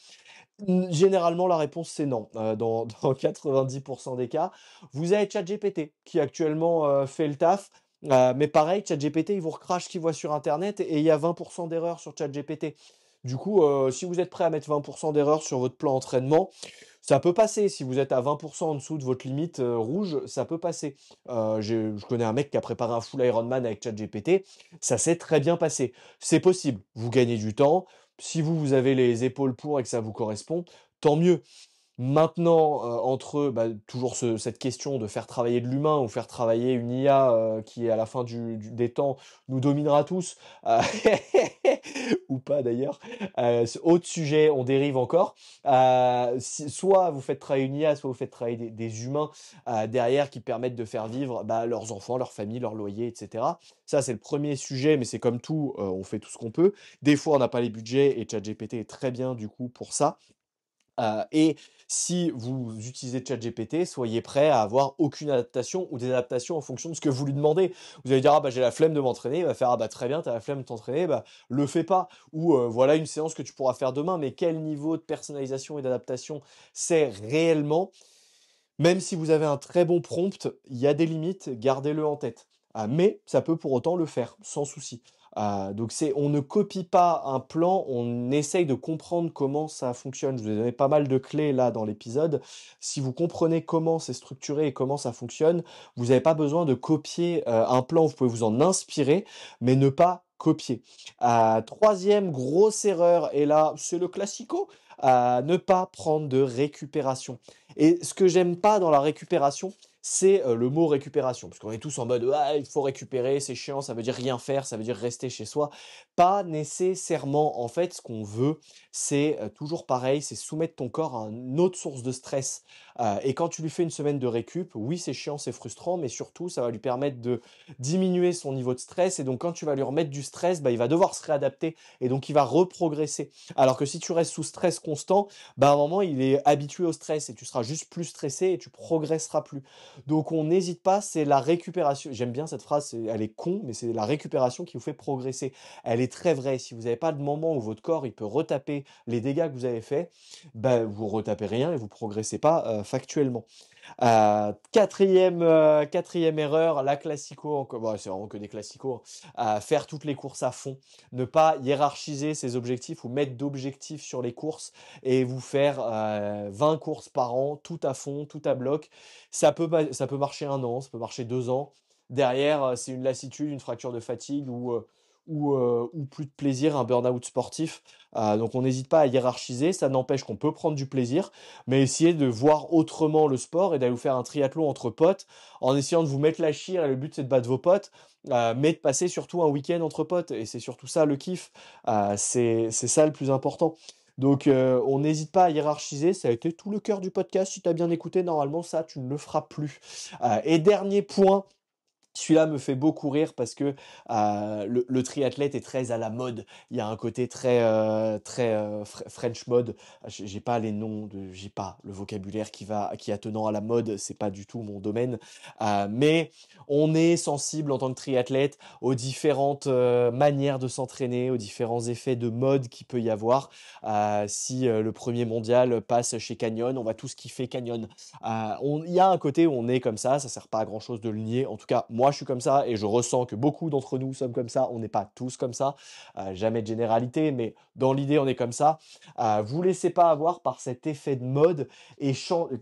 Généralement, la réponse c'est non. Dans 90% des cas, vous avez ChatGPT qui actuellement fait le taf. Mais pareil, ChatGPT, il vous recrache ce qu'il voit sur Internet et il y a 20% d'erreurs sur ChatGPT. Du coup, si vous êtes prêt à mettre 20% d'erreurs sur votre plan entraînement, ça peut passer. Si vous êtes à 20% en dessous de votre limite rouge, ça peut passer. Je connais un mec qui a préparé un full Ironman avec ChatGPT. Ça s'est très bien passé. C'est possible. Vous gagnez du temps. Si vous avez les épaules pour et que ça vous correspond, tant mieux. Maintenant, entre bah, toujours cette question de faire travailler de l'humain ou faire travailler une IA qui, à la fin des temps, nous dominera tous, ou pas d'ailleurs, autre sujet, on dérive encore. Soit vous faites travailler une IA, soit vous faites travailler des humains derrière qui permettent de faire vivre bah, leurs enfants, leur famille, leur loyer, etc. Ça, c'est le premier sujet, mais c'est comme tout, on fait tout ce qu'on peut. Des fois, on n'a pas les budgets et ChatGPT est très bien du coup pour ça. Et si vous utilisez ChatGPT, soyez prêt à avoir aucune adaptation ou des adaptations en fonction de ce que vous lui demandez. Vous allez dire: «Ah bah, j'ai la flemme de m'entraîner», il va faire: «Ah bah, très bien, tu as la flemme de t'entraîner, bah, le fais pas» ou «Voilà une séance que tu pourras faire demain». Mais quel niveau de personnalisation et d'adaptation c'est réellement? Même si vous avez un très bon prompt, il y a des limites, gardez-le en tête. Mais ça peut pour autant le faire, sans souci. Donc on ne copie pas un plan, on essaye de comprendre comment ça fonctionne. Je vous ai donné pas mal de clés là dans l'épisode. Si vous comprenez comment c'est structuré et comment ça fonctionne, vous n'avez pas besoin de copier un plan, vous pouvez vous en inspirer, mais ne pas copier. Troisième grosse erreur, et là c'est le classico, ne pas prendre de récupération. Et ce que j'aime pas dans la récupération, c'est le mot récupération. Parce qu'on est tous en mode: «Ah, il faut récupérer, c'est chiant, ça veut dire rien faire, ça veut dire rester chez soi». Pas nécessairement. En fait, ce qu'on veut, c'est toujours pareil, c'est soumettre ton corps à une autre source de stress. Et quand tu lui fais une semaine de récup, oui, c'est chiant, c'est frustrant, mais surtout, ça va lui permettre de diminuer son niveau de stress. Et donc, quand tu vas lui remettre du stress, bah, il va devoir se réadapter et donc il va reprogresser. Alors que si tu restes sous stress constant, bah, à un moment, il est habitué au stress et tu seras juste plus stressé et tu progresseras plus. Donc on n'hésite pas, c'est la récupération. J'aime bien cette phrase, elle est con, mais c'est la récupération qui vous fait progresser. Elle est très vraie. Si vous n'avez pas de moment où votre corps il peut retaper les dégâts que vous avez faits, bah, vous retapez rien et vous progressez pas factuellement. 4e erreur, la classico, bon, c'est vraiment que des classicos, hein. Faire toutes les courses à fond, ne pas hiérarchiser ses objectifs ou mettre d'objectifs sur les courses et vous faire 20 courses par an, tout à fond, tout à bloc. Ça peut marcher 1 an, ça peut marcher 2 ans. Derrière, c'est une lassitude, une fracture de fatigue ou plus de plaisir, un burn-out sportif. Donc on n'hésite pas à hiérarchiser, ça n'empêche qu'on peut prendre du plaisir, mais essayez de voir autrement le sport et d'aller vous faire un triathlon entre potes en essayant de vous mettre la chire, et le but c'est de battre vos potes, mais de passer surtout un week-end entre potes, et c'est surtout ça le kiff. C'est ça le plus important. Donc on n'hésite pas à hiérarchiser, ça a été tout le cœur du podcast. Si tu as bien écouté, normalement ça tu ne le feras plus. Et dernier point, celui-là me fait beaucoup rire parce que le triathlète est très à la mode. Il y a un côté très French mode. J'ai pas les noms, j'ai pas le vocabulaire qui est attenant à la mode. C'est pas du tout mon domaine. Mais on est sensible en tant que triathlète aux différentes manières de s'entraîner, aux différents effets de mode qu'il peut y avoir. Si le premier mondial passe chez Canyon, on va tous kiffer Canyon. Il y a un côté où on est comme ça sert pas à grand chose de le nier. En tout cas, moi je suis comme ça et je ressens que beaucoup d'entre nous sommes comme ça. On n'est pas tous comme ça, jamais de généralité, mais dans l'idée on est comme ça. Vous laissez pas avoir par cet effet de mode et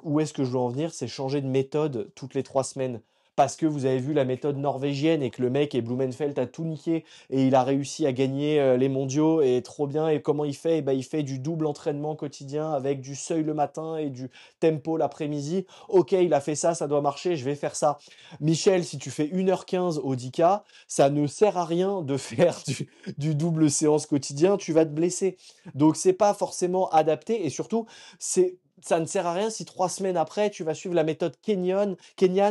où est-ce que je veux en venir, c'est changer de méthode toutes les 3 semaines. Parce que vous avez vu la méthode norvégienne et que le mec et Blumenfeld a tout niqué et il a réussi à gagner les mondiaux et trop bien. Et comment il fait? Il fait du double entraînement quotidien avec du seuil le matin et du tempo l'après-midi. Ok, il a fait ça, ça doit marcher, je vais faire ça. Michel, si tu fais 1h15 au 10K, ça ne sert à rien de faire du double séance quotidien, tu vas te blesser. Donc c'est pas forcément adapté et surtout, ça ne sert à rien si 3 semaines après, tu vas suivre la méthode Kenyan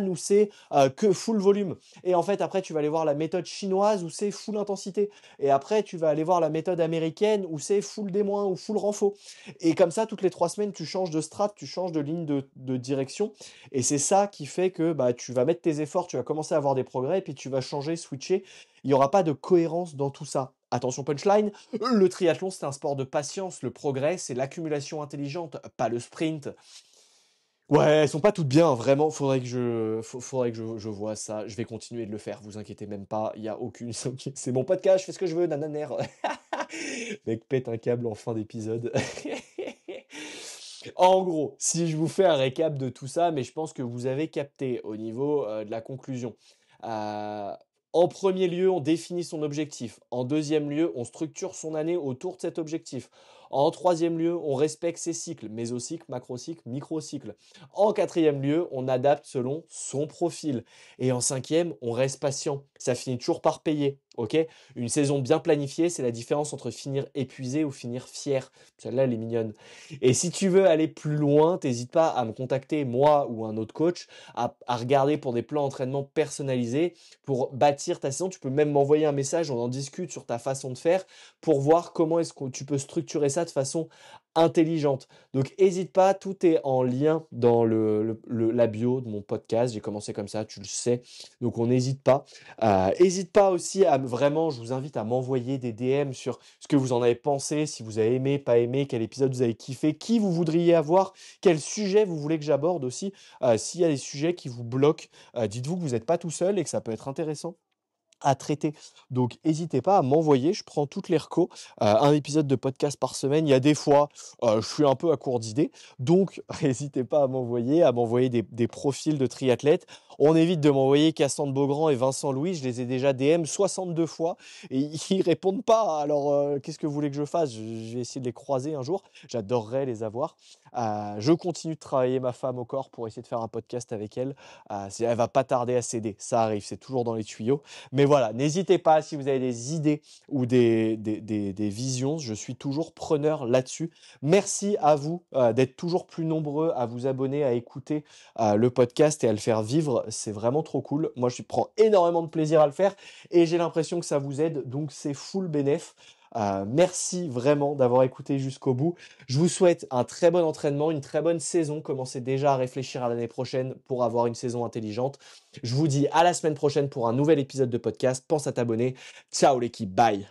où c'est que full volume. Et en fait, après, tu vas aller voir la méthode chinoise où c'est full intensité. Et après, tu vas aller voir la méthode américaine où c'est full D- ou full renfo. Et comme ça, toutes les 3 semaines, tu changes de strat, tu changes de ligne de direction. Et c'est ça qui fait que tu vas mettre tes efforts, tu vas commencer à avoir des progrès, et puis tu vas changer, switcher. Il n'y aura pas de cohérence dans tout ça. Attention punchline, le triathlon c'est un sport de patience, le progrès c'est l'accumulation intelligente, pas le sprint. Ouais, elles sont pas toutes bien, vraiment, faudrait que je vois ça. Je vais continuer de le faire, vous inquiétez même pas, il y a aucune... C'est mon podcast, je fais ce que je veux, nananer. Mec, pète un câble en fin d'épisode. En gros, si je vous fais un récap de tout ça, mais je pense que vous avez capté au niveau de la conclusion. Euh, En premier lieu, on définit son objectif. En deuxième lieu, on structure son année autour de cet objectif. En troisième lieu, on respecte ses cycles, mésocycle, macrocycle, microcycle. En quatrième lieu, on adapte selon son profil. Et en cinquième, on reste patient. Ça finit toujours par payer. Ok, une saison bien planifiée, c'est la différence entre finir épuisé ou finir fier. Celle-là, elle est mignonne. Et si tu veux aller plus loin, t'hésites pas à me contacter, moi ou un autre coach, à regarder pour des plans d'entraînement personnalisés, pour bâtir ta saison. Tu peux même m'envoyer un message, on en discute sur ta façon de faire, pour voir comment est-ce que tu peux structurer ça de façon intelligente. Donc n'hésite pas, tout est en lien dans la bio de mon podcast. J'ai commencé comme ça, tu le sais. Donc on n'hésite pas. N'hésite pas aussi vraiment, je vous invite à m'envoyer des DM sur ce que vous en avez pensé, si vous avez aimé, pas aimé, quel épisode vous avez kiffé, qui vous voudriez avoir, quel sujet vous voulez que j'aborde aussi. S'il y a des sujets qui vous bloquent, dites-vous que vous n'êtes pas tout seul et que ça peut être intéressant à traiter. Donc n'hésitez pas à m'envoyer, je prends toutes les recos, un épisode de podcast par semaine. Il y a des fois, je suis un peu à court d'idées, donc n'hésitez pas à m'envoyer des profils de triathlètes. On évite de m'envoyer Cassandre Beaugrand et Vincent Louis, je les ai déjà DM 62 fois et ils répondent pas. Alors qu'est-ce que vous voulez que je fasse? Je vais essayer de les croiser un jour, j'adorerais les avoir. Je continue de travailler ma femme au corps pour essayer de faire un podcast avec elle. Elle va pas tarder à céder, ça arrive, c'est toujours dans les tuyaux. Mais voilà, n'hésitez pas si vous avez des idées ou des visions, je suis toujours preneur là-dessus. Merci à vous d'être toujours plus nombreux à vous abonner, à écouter le podcast et à le faire vivre. C'est vraiment trop cool. Moi, je prends énormément de plaisir à le faire et j'ai l'impression que ça vous aide, donc c'est full bénéf. Merci vraiment d'avoir écouté jusqu'au bout. Je vous souhaite un très bon entraînement, une très bonne saison. Commencez déjà à réfléchir à l'année prochaine pour avoir une saison intelligente. Je vous dis à la semaine prochaine pour un nouvel épisode de podcast. Pense à t'abonner. Ciao l'équipe, bye.